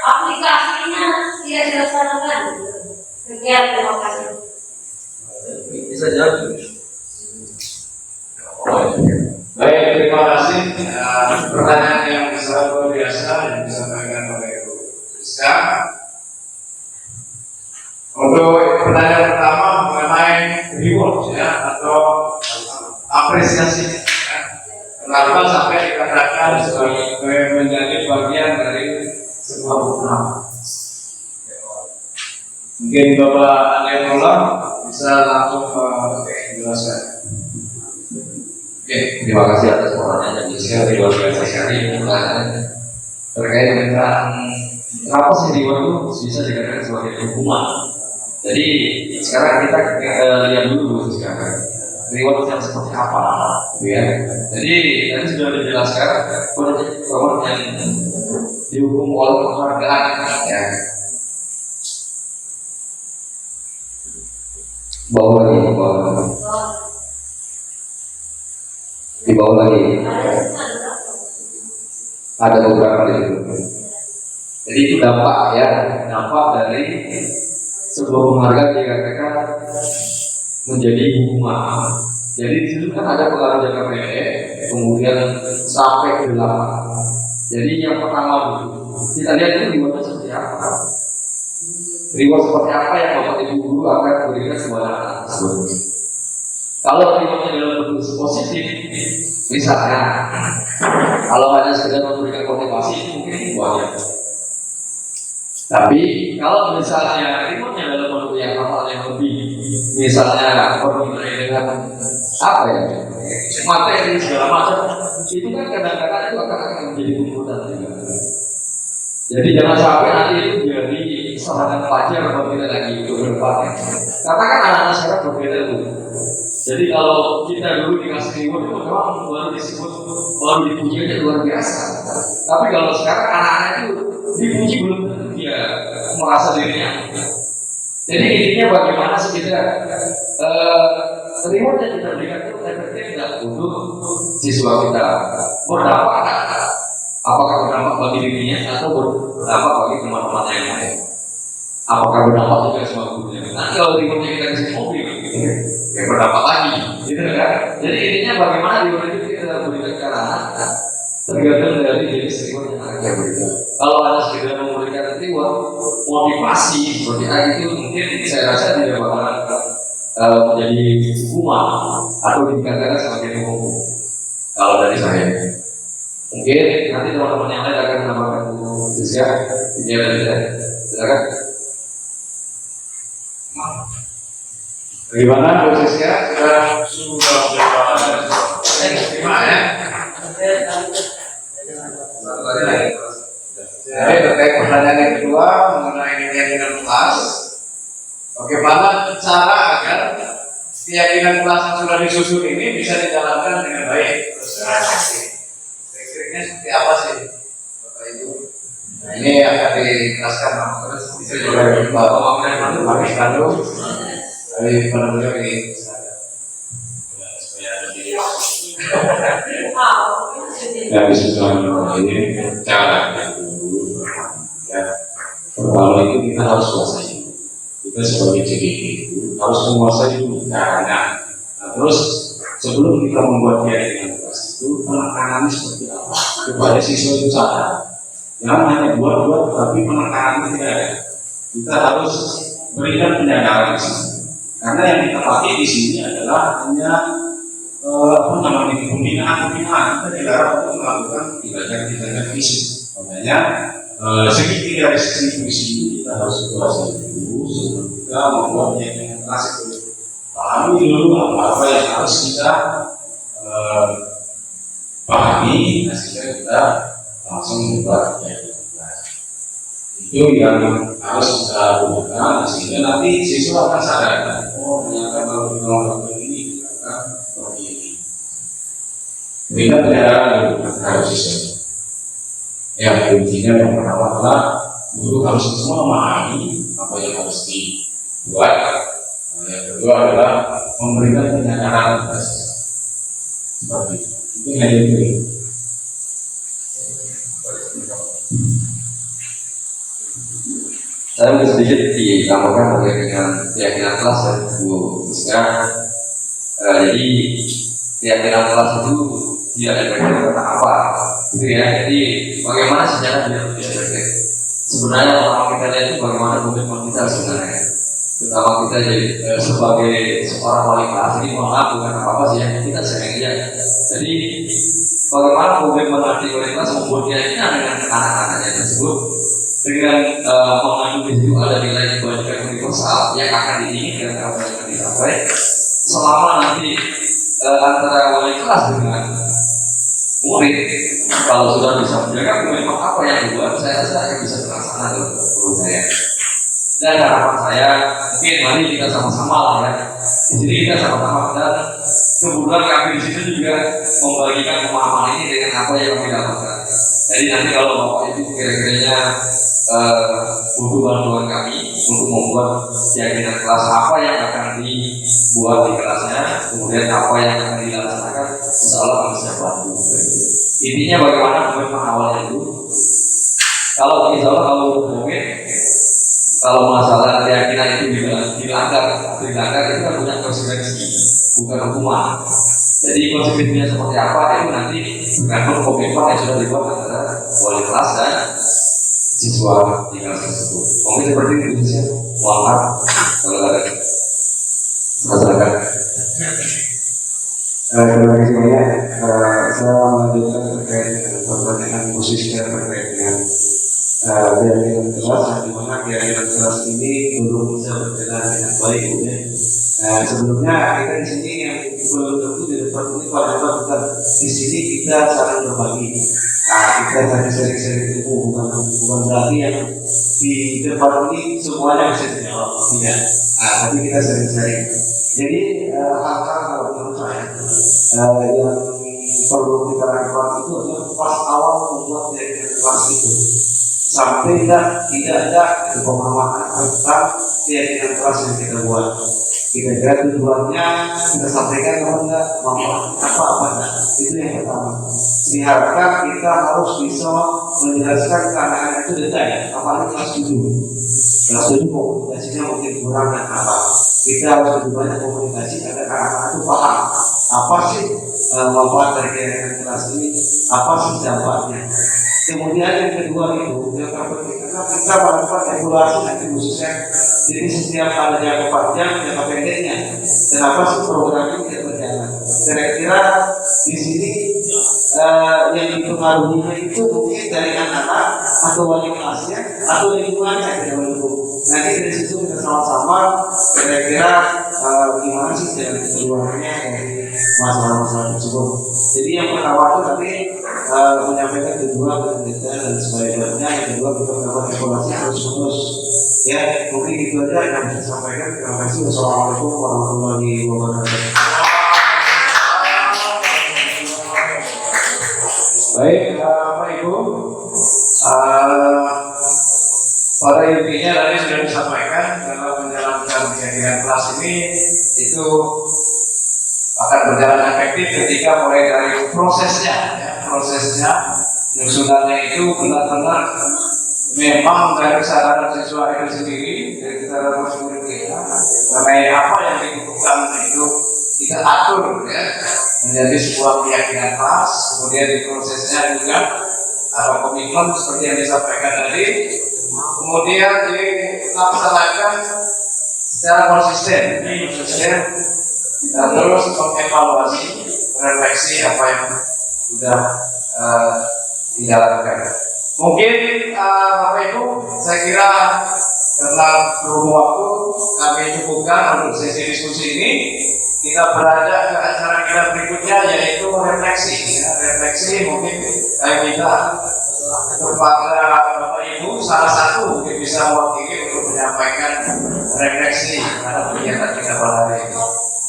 aplikasinya tidak dilaksanakan. Sekian, terima kasih. Bisa jawab. Baik, terima kasih. Pertanyaan yang sangat luar biasa yang disampaikan oleh Ibu Rizka. Untuk pertanyaan pertama mengenai reward ya atau apresiasi. Kenapa sampai dikatakan sebagai menjadi bagian dari sebuah hukuman? Mungkin Bapak Alianullah bisa langsung menjelaskan. Oke, terima kasih atas pertanyaan yang luar biasa sekali. Terkait dengan kenapa sih reward itu bisa dikatakan sebagai hukuman? Jadi sekarang kita lihat dulu sekarang reward yang seperti apa, ya. Jadi tadi sudah dijelaskan bahwa yang dihukum oleh penghargaan, ya. Bawa lagi, di bawah lagi. Ada beberapa di situ. Jadi itu dampak ya, dampak dari sebuah penghargaan dikatakan menjadi hukuman. Jadi di situ kan ada pengaruh jangka pendek, kemudian sampai ke 8. Jadi yang pertama dulu kita lihat itu rewardnya seperti apa. Reward seperti apa yang bapak ibu guru akan berikan kepada anak tersebut. Kalau rewardnya dalam bentuk positif, misalnya kalau hanya sekedar memberikan motivasi mungkin buahnya. Tapi kalau misalnya rewardnya dalam bentuk yang hal yang lebih, misalnya bernilai dengan apa ya, materi segala macam, itu kan kadang-kadang itu akan menjadi tuntutan juga. Jadi jangan sampai nanti itu jadi serangan pelajar buat kita lagi untuk berdepannya. Karena kan anak-anak sekarang berbeda tuh. Jadi kalau kita dulu dikasih reward itu memang baru disebut, baru dipuji aja luar biasa. Tapi kalau sekarang anak-anak itu dipuji belum tentu dia merasa dirinya. Jadi intinya bagaimana sih kita reward yang kita berikan itu efektif tidak untuk siswa kita, berdampak apakah berdampak bagi dirinya atau berdampak bagi teman-teman yang lain. Apakah berdampak juga semua gurunya? Nanti kalau rewardnya kita kasih mobil, ya berdampak lagi, gitu kan? Jadi intinya bagaimana reward itu kita berikan ke anak, tergantung dari jenis reward yang akan kita berikan. Kalau ada sekedar memberikan reward motivasi seperti itu, mungkin saya rasa tidak bakalan menjadi hukuman atau dikatakan sebagai hukum. Kalau dari saya, mungkin nanti teman-teman yang lain akan menambahkan disya, silakan. Bagaimana prosesnya? Sudah terima ya. Jadi terkait pertanyaan yang kedua mengenai keyakinan kelas, bagaimana cara agar keyakinan kelas yang sudah disusun ini bisa dijalankan dengan baik? Tekniknya seperti apa sih, Bapak Ibu? Nah, ini akan dijelaskan terus bisa juga Bapak Habis Kandung dari penulis ini. Ya, bismillahirrahmanirrahim. Cara dulu, ya. Pertama itu kita harus kuasai. Kita sebagai CGD itu harus menguasai dulu caranya. Nah, terus sebelum kita membuat keyakinan kelas itu, penekanannya seperti apa kepada siswa itu sadar. Jangan hanya buat-buat, tapi penekanannya tidak ada. Kita harus berikan penyadaran di sini. Karena yang kita pakai di sini adalah hanya pembinaan kita dilarang untuk melakukan tindakan fisik. Makanya segitiga dari sisi visi kita harus kuasai dulu sebelum kita membuat keyakinan kelas itu. Pahami dulu apa yang harus kita pahami, sehingga kita langsung membuat keyakinan kelas. Itu yang harus kita gunakan, sehingga nanti siswa akan sadar, oh ternyata kalau kita melakukan ini kita akan seperti ini. Berikan penyadaran dulu terhadap siswa. Yang intinya yang pertama adalah guru harus semua memahami apa yang harus dibuat. Yang kedua adalah memberikan penyadaran kepada siswa. Seperti itu. Itu hanya itu. Saya mungkin sedikit ditambahkan terkait dengan keyakinan kelas ya, Bu Rizka. Jadi keyakinan kelas itu dia efektif karena apa? Gitu ya. Jadi bagaimana sejarah dia lebih efektif? Sebenarnya pertama kita lihat itu bagaimana komitmen kita sebenarnya. Terutama kita jadi sebagai seorang wali kelas ini bukan apa-apa sih ya, kita sering aja. Jadi bagaimana komitmen arti wali kelas membuat keyakinan dengan anak-anaknya tersebut dengan mengandung itu ada nilai kebajikan universal yang akan diinginkan apa yang akan dicapai selama nanti antara wali kelas dengan murid kalau sudah bisa menjaga komitmen apa yang dibuat, saya rasa akan bisa terlaksana dalam menurut saya. Dan harapan saya mungkin mari kita sama-sama lah ya. Di sini kita sama-sama dan kebetulan kami di sini juga membagikan pemahaman ini dengan apa yang kami dapatkan. Jadi nanti kalau Bapak Ibu kira-kiranya butuh bantuan kami untuk membuat keyakinan kelas apa yang akan dibuat di kelasnya, kemudian apa yang akan dilaksanakan, insya Allah kami siap bantu. Intinya bagaimana komitmen awalnya itu. Kalau insya Allah kalau masalah keyakinan itu dilanggar itu kan punya konsekuensi bukan hukuman. Jadi konsekuensinya seperti apa itu nanti tergantung komitmen yang sudah dibuat antara wali kelas dan siswa di kelas tersebut. Mungkin seperti itu sih. Mohon maaf kalau ada masyarakat. Terima kasih banyak. Saya melanjutkan terkait dengan pertanyaan khususnya terkait dengan keyakinan kelas, di mana keyakinan kelas ini belum bisa berjalan dengan baik. Sebelumnya kita di sini yang belum tentu di depan ini bukan di sini kita saling berbagi. Kita saling sering-sering ilmu, bukan berarti yang di depan ini semuanya bisa dijawab, tidak. Tapi kita sering-sering. Jadi hal-hal kalau menurut saya yang perlu kita lakukan itu adalah pas awal membuat keyakinan kelas itu sampai tidak ada pemahaman tentang keyakinan kelas yang kita buat. Kita kira tujuannya kita sampaikan apa enggak, apa enggak, itu yang pertama. Diharapkan kita harus bisa menjelaskan ke anak-anak itu detail, apalagi kelas 7. Kelas 7 komunikasinya mungkin kurang dan apa. Kita harus lebih banyak komunikasi agar anak-anak itu paham apa sih manfaat dari keyakinan kelas ini, apa sih dampaknya. Kemudian yang kedua itu yang terpenting karena kita melakukan evaluasi nanti khususnya, jadi setiap ada jangka panjang, jangka pendeknya, kenapa sih program ini tidak berjalan. Kira-kira di sini yang dipengaruhinya itu mungkin dari anak-anak atau wali kelasnya atau lingkungannya yang tidak mendukung. Nanti dari situ kita sama-sama kira-kira gimana sih jalan keluarnya dari masalah-masalah tersebut. Jadi yang pertama itu nanti menyampaikan kedua detail dan sebagainya. Yang kedua kita melakukan evaluasi terus-menerus. Ya, mungkin itu aja yang bisa saya sampaikan. Terima kasih. Wassalamualaikum warahmatullahi wabarakatuh. Baik, Bapak Ibu, pada intinya tadi sudah disampaikan dalam menjalankan kegiatan kelas ini itu akan berjalan efektif ketika mulai dari prosesnya, nyusunannya itu benar-benar memang dari kesadaran siswa itu sendiri, dari kesadaran murid kita, mengenai apa yang dibutuhkan itu kita atur ya menjadi sebuah keyakinan kelas. Kemudian di prosesnya juga ada komitmen seperti yang disampaikan tadi, kemudian dilaksanakan secara konsisten dan terus mengevaluasi, refleksi apa yang sudah dijalankan. Mungkin Bapak Ibu, saya kira karena belum waktu kami cukupkan untuk sesi diskusi ini. Kita beranjak ke acara kita berikutnya, yaitu refleksi. Refleksi mungkin kita kepada Bapak Ibu salah satu mungkin bisa mewakili untuk menyampaikan refleksi terhadap kegiatan kita pada hari ini.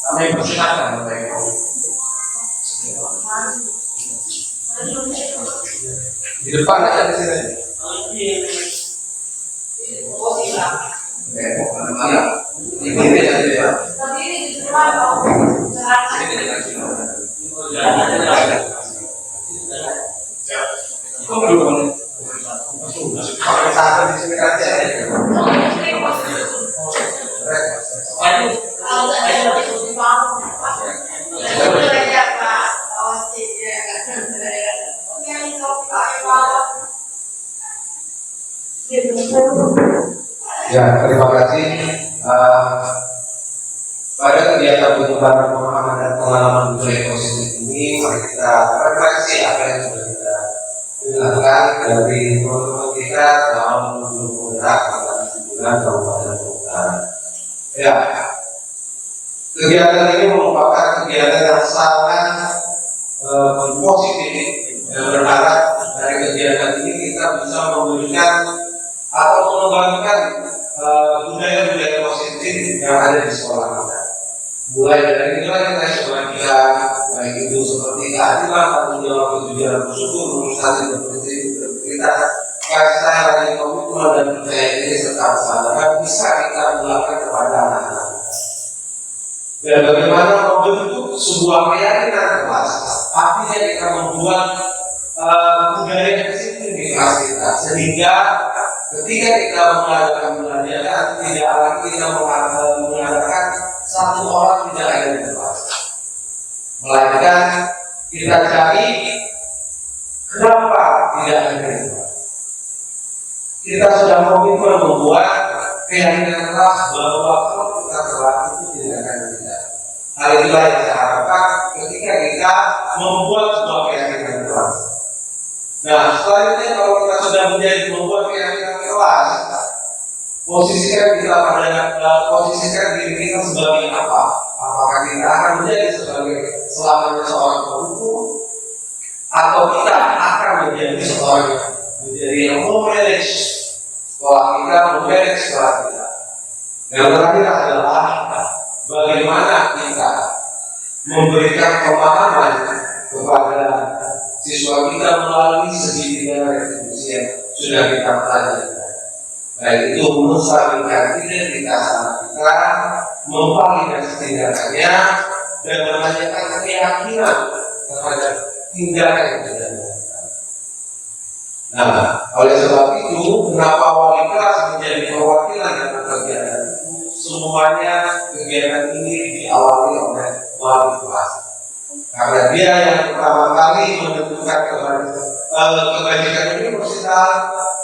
Kami persilakan Bapak Ibu. Di depan aja di sini. Mana? Ini aja ya. Ya, terima kasih. Pada kegiatan penyebaran pemahaman dan pengalaman budaya positif ini, mari kita refleksi apa yang sudah kita lakukan dari teman-teman kita dalam menuju penggerak tanggal 9 Kabupaten Kota. Ya, kegiatan ini merupakan kegiatan yang sangat positif. Berharap dari kegiatan ini kita bisa memberikan atau mengembangkan budaya-budaya positif yang ada di sekolah kita. Mulai dari nilai kita sebagian, baik itu seperti keadilan, tanggung jawab, kejujuran, bersyukur, urusan kita, kasih sayang, dan komitmen dan percaya diri serta kesadaran bisa kita mulakan kepada anak-anak. Dan bagaimana membentuk sebuah keyakinan kelas, artinya kita membuat budaya disiplin di kelas kita, sehingga ketika kita mengadakan pelajaran tidak lagi kita mengadakan satu orang tidak ada di kelas. kita cari kenapa tidak ada itu. Kita sudah komitmen membuat keyakinan keras bahwa kalau kita telah itu tidak akan terjadi. Hal itulah yang saya harapkan ketika kita membuat sebuah keyakinan keras. Nah, selanjutnya kalau kita sudah menjadi membuat keyakinan keras, posisikan diri kita sebagai apa? Apakah kita akan menjadi sebagai selamanya seorang penghukum, atau kita akan menjadi seorang yang memanage sekolah kita, memanage sekolah kita. Yang terakhir adalah bagaimana kita memberikan pemahaman kepada siswa kita melalui segitiga retribusi yang sudah kita pelajari. Baik itu menstabilkan identitas anak kita, memvalidasi tindakannya, dan menanyakan keyakinan terhadap tindakan yang sudah dilakukan. Nah, oleh sebab itu, kenapa wali kelas menjadi perwakilan dalam kegiatan itu? Semuanya kegiatan ini diawali oleh wali kelas. Karena dia yang pertama kali menentukan kebajikan universitas,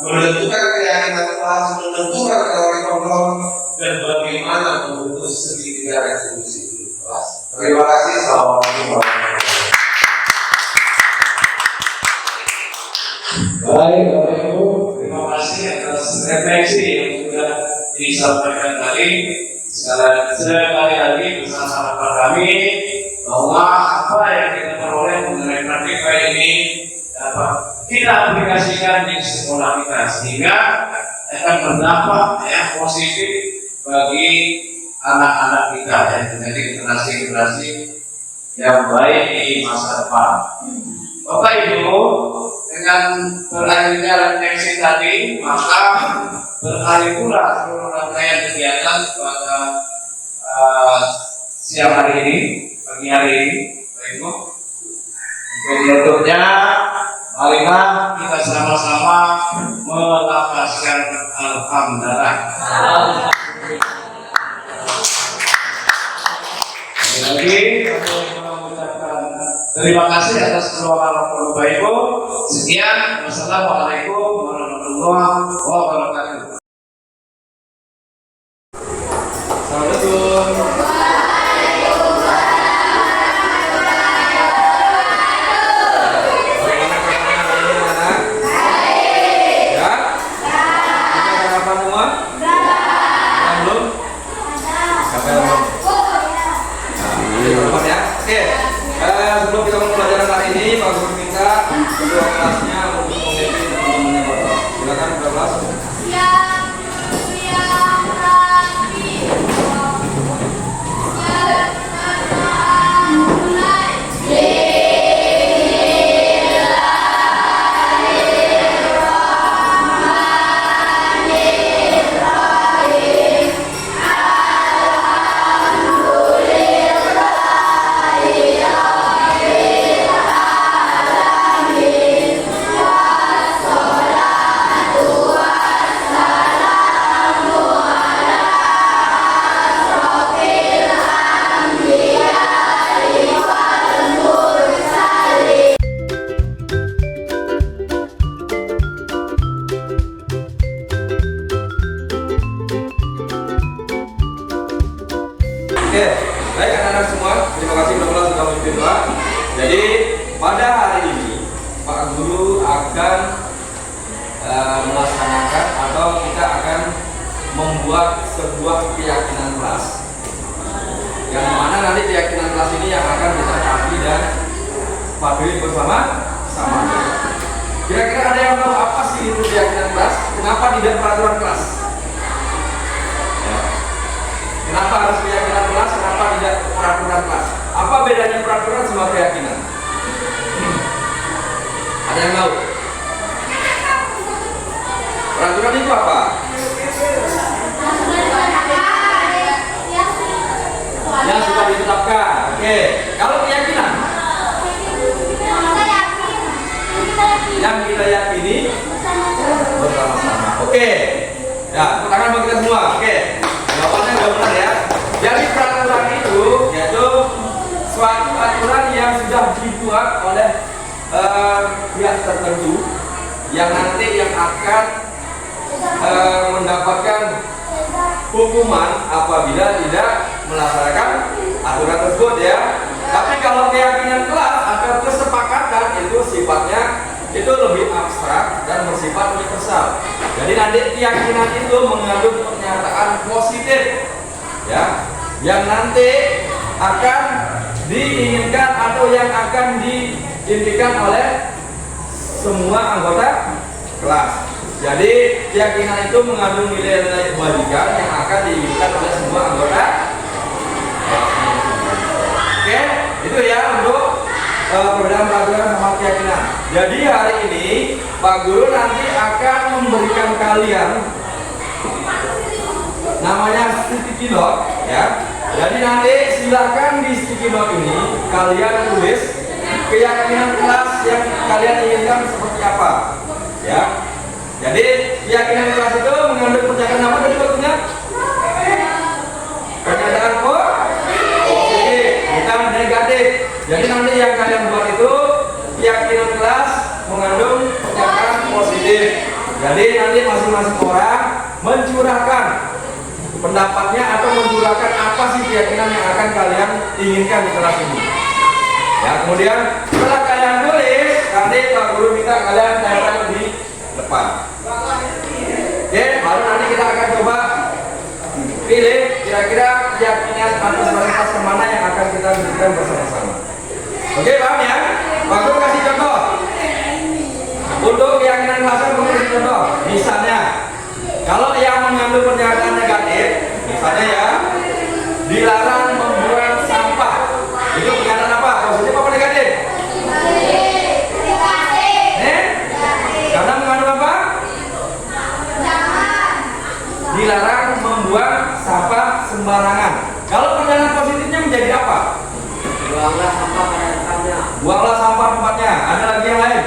menentukan keyakinan kelas, menentukan kurikulum, dan bagaimana membentuk segitiga retribusi kelas. Terima kasih. Assalamualaikum warahmatullahi wabarakatuh. Baik, Bapak Ibu, terima kasih atas refleksi yang sudah disampaikan tadi. Sekali lagi bersama kami bahwa apa yang kita peroleh mengenai praktika ini dapat kita aplikasikan di sekolah kita sehingga akan berdampak positif bagi anak-anak kita dan menjadi generasi-generasi yang baik di masa depan. Bapak Ibu, dengan berakhirnya refleksi tadi, maka berakhir pula seluruh rangkaian kegiatan pada siang hari ini, pagi hari ini. Bapak Ibu, untuk menutupnya, marilah kita sama-sama melafazkan alhamdulillah. Lagi mengucapkan terima kasih atas keluarga Bapak Ibu. Sekian, wassalamualaikum warahmatullahi wabarakatuh. Assalamualaikum. Sebelum kita mulai pelajaran hari ini, Pak Guru minta kedua kelasnya untuk memimpin teman-temannya Bapak. Silakan kedua kelas. Oke, baik anak-anak semua, terima kasih teman-teman sudah memimpin Pak. Jadi pada hari ini Pak Guru akan melaksanakan atau kita akan membuat sebuah keyakinan kelas, yang mana nanti keyakinan kelas ini yang akan kita cari dan patuhi bersama-sama. Kira-kira ada yang tahu apa sih itu keyakinan kelas? Kenapa tidak peraturan kelas? Kenapa harus keyakinan kelas? Kenapa tidak peraturan kelas? Apa bedanya peraturan sama keyakinan? Ada yang tahu? Peraturan itu apa? Yang sudah ditetapkan. Oke. Kalau keyakinan? Yang kita yakini bersama-sama. Oke. Ya, tepuk tangan bagi kita semua. Oke. Jawabannya sudah benar ya. Jadi peraturan itu yaitu suatu aturan yang sudah dibuat oleh pihak tertentu yang nanti yang akan mendapatkan hukuman apabila tidak melaksanakan aturan tersebut ya. Tapi kalau keyakinan kelas atau kesepakatan itu sifatnya itu lebih abstrak dan bersifat universal. Jadi nanti keyakinan itu mengandung pernyataan positif ya, yang nanti akan diinginkan atau yang akan diimpikan oleh semua anggota kelas. Jadi keyakinan itu mengandung nilai-nilai kebajikan yang akan diinginkan oleh semua anggota. Oke, itu ya untuk perbedaan peraturan sama keyakinan. Jadi hari ini Pak Guru nanti akan memberikan kalian namanya sticky note ya. Jadi nanti silakan di sticky note ini kalian tulis keyakinan kelas yang kalian inginkan seperti apa ya. Jadi keyakinan kelas itu mengandung pernyataan apa tadi waktunya? Pernyataan positif, bukan negatif. Jadi nanti yang kalian buat itu keyakinan kelas mengandung pernyataan positif. Jadi nanti masing-masing orang mencurahkan pendapatnya atau mencurahkan apa sih keyakinan yang akan kalian inginkan di kelas ini. Ya, kemudian setelah kalian tulis, nanti Pak Guru minta kalian tempel di depan. Oke, baru nanti kita akan coba pilih kira-kira keyakinan atau kualitas kemana yang akan kita berikan bersama-sama. Oke, paham ya? Pak Guru kasih contoh. Untuk keyakinan kelasnya Guru kasih contoh. Misalnya, kalau yang mengandung pernyataan negatif, misalnya ya, dilarang membuang sampah. Itu pernyataan apa? Positif apa negatif? Karena mengandung apa? Dilarang membuang sampah sembarangan. Kalau pernyataan positifnya menjadi apa? Buanglah sampah pada tempatnya. Buanglah sampah tempatnya. Ada lagi yang lain?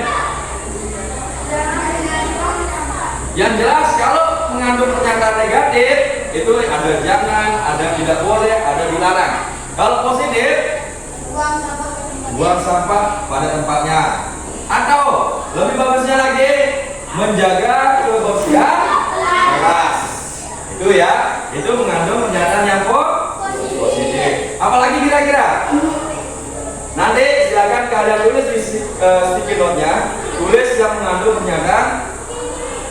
Yang jelas kalau mengandung pernyataan negatif itu ada jangan, ada tidak boleh, ada dilarang. Kalau positif, buang sampah pada tempatnya. Atau lebih bagusnya lagi menjaga kebersihan kelas. Itu ya, itu mengandung pernyataan yang positif. Apalagi kira-kira? Nanti silakan kalian tulis di sticky note-nya, tulis yang mengandung pernyataan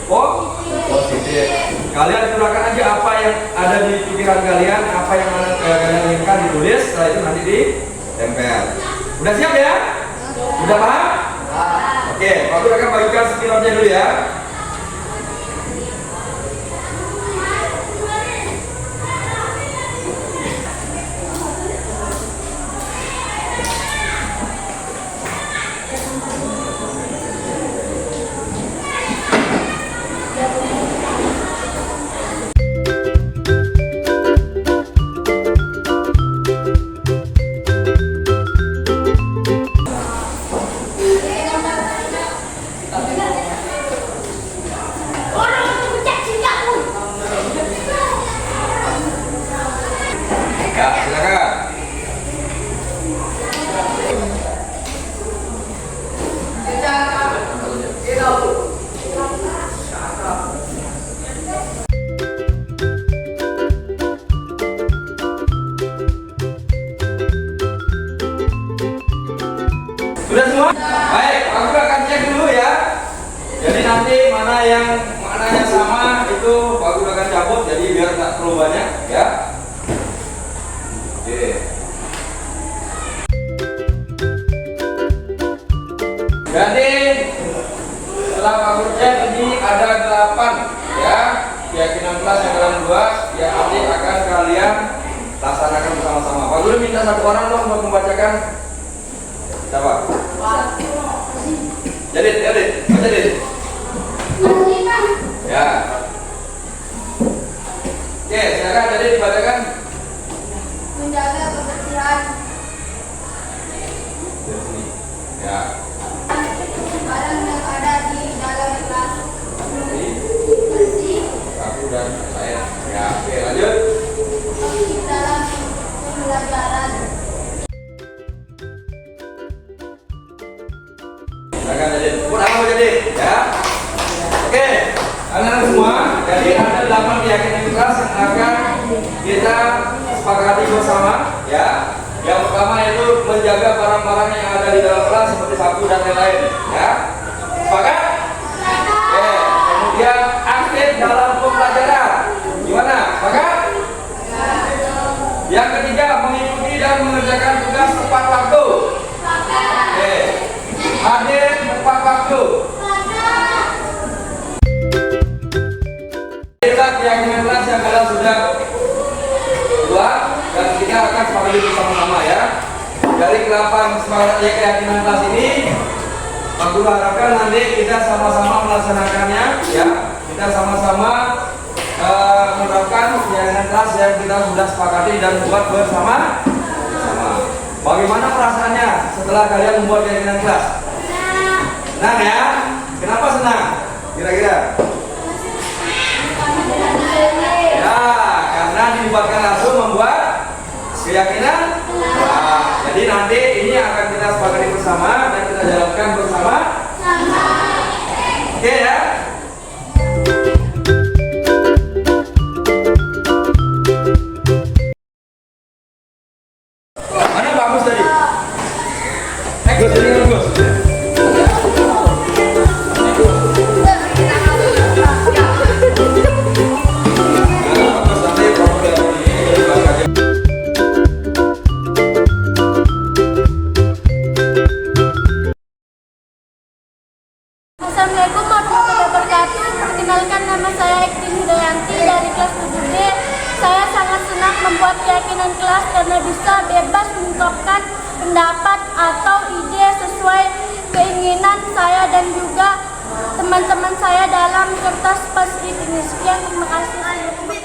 positif. Kalian curahkan aja apa yang ada di pikiran kalian, apa yang kalian inginkan ditulis, setelah itu nanti ditempel. Udah siap ya? Udah paham? Oke, Pak Guru akan bagikan sticky note-nya dulu ya. Ya, silakan. Sudah semua? Baik, aku akan cek dulu ya. Jadi nanti mananya sama itu Pak Guru akan cabut, jadi biar tak terlalu banyak ya. Oke. Jadi setelah Pak Guru cek ini ada 8 ya keyakinan kelas yang kalian buat yang nanti akan kalian laksanakan bersama-sama. Pak Guru minta satu orang dong untuk membacakan. Siapa? Jadi, baca Dit. Ya. Oke, silakan jadi dibacakan. Menjaga kebersihan Ya. barang yang ada di dalam kelas, bersih, Aku dan saya. Ya, oke lanjut. aktif dalam pembelajaran, kita sepakati bersama ya. Yang pertama itu menjaga barang-barang yang ada di dalam kelas seperti sapu dan lain-lain ya. Sepakat? Oke. Kemudian aktif dalam pembelajaran. Gimana? Sepakat? Yang ketiga, mengikuti dan mengerjakan tugas tepat waktu. Oke. Hadir tepat waktu. Inilah keyakinan kelas yang kalian sudah buat dan kita akan sepakati bersama-sama ya. Dari ke-8 keyakinan kelas ini, aku harapkan nanti kita sama-sama melaksanakannya ya. Kita sama-sama menerapkan keyakinan kelas yang kita sudah sepakati dan buat bersama. Bagaimana perasaannya setelah kalian membuat keyakinan kelas? Senang ya? Kenapa senang? Kira-kira? Ya, karena dilibatkan langsung membuat keyakinan. Nah, jadi nanti ini akan kita sepakati bersama dan kita jalankan bersama. Oke ya? Mana bagus tadi? Gus, tadi kan Gus. Assalamualaikum warahmatullahi wabarakatuh. Perkenalkan, nama saya Ektin Hidayanti dari kelas 7B. Saya sangat senang membuat keyakinan kelas karena bisa bebas mengungkapkan pendapat atau ide sesuai keinginan saya dan juga teman-teman saya dalam kertas pas ini. Sekian, terima kasih.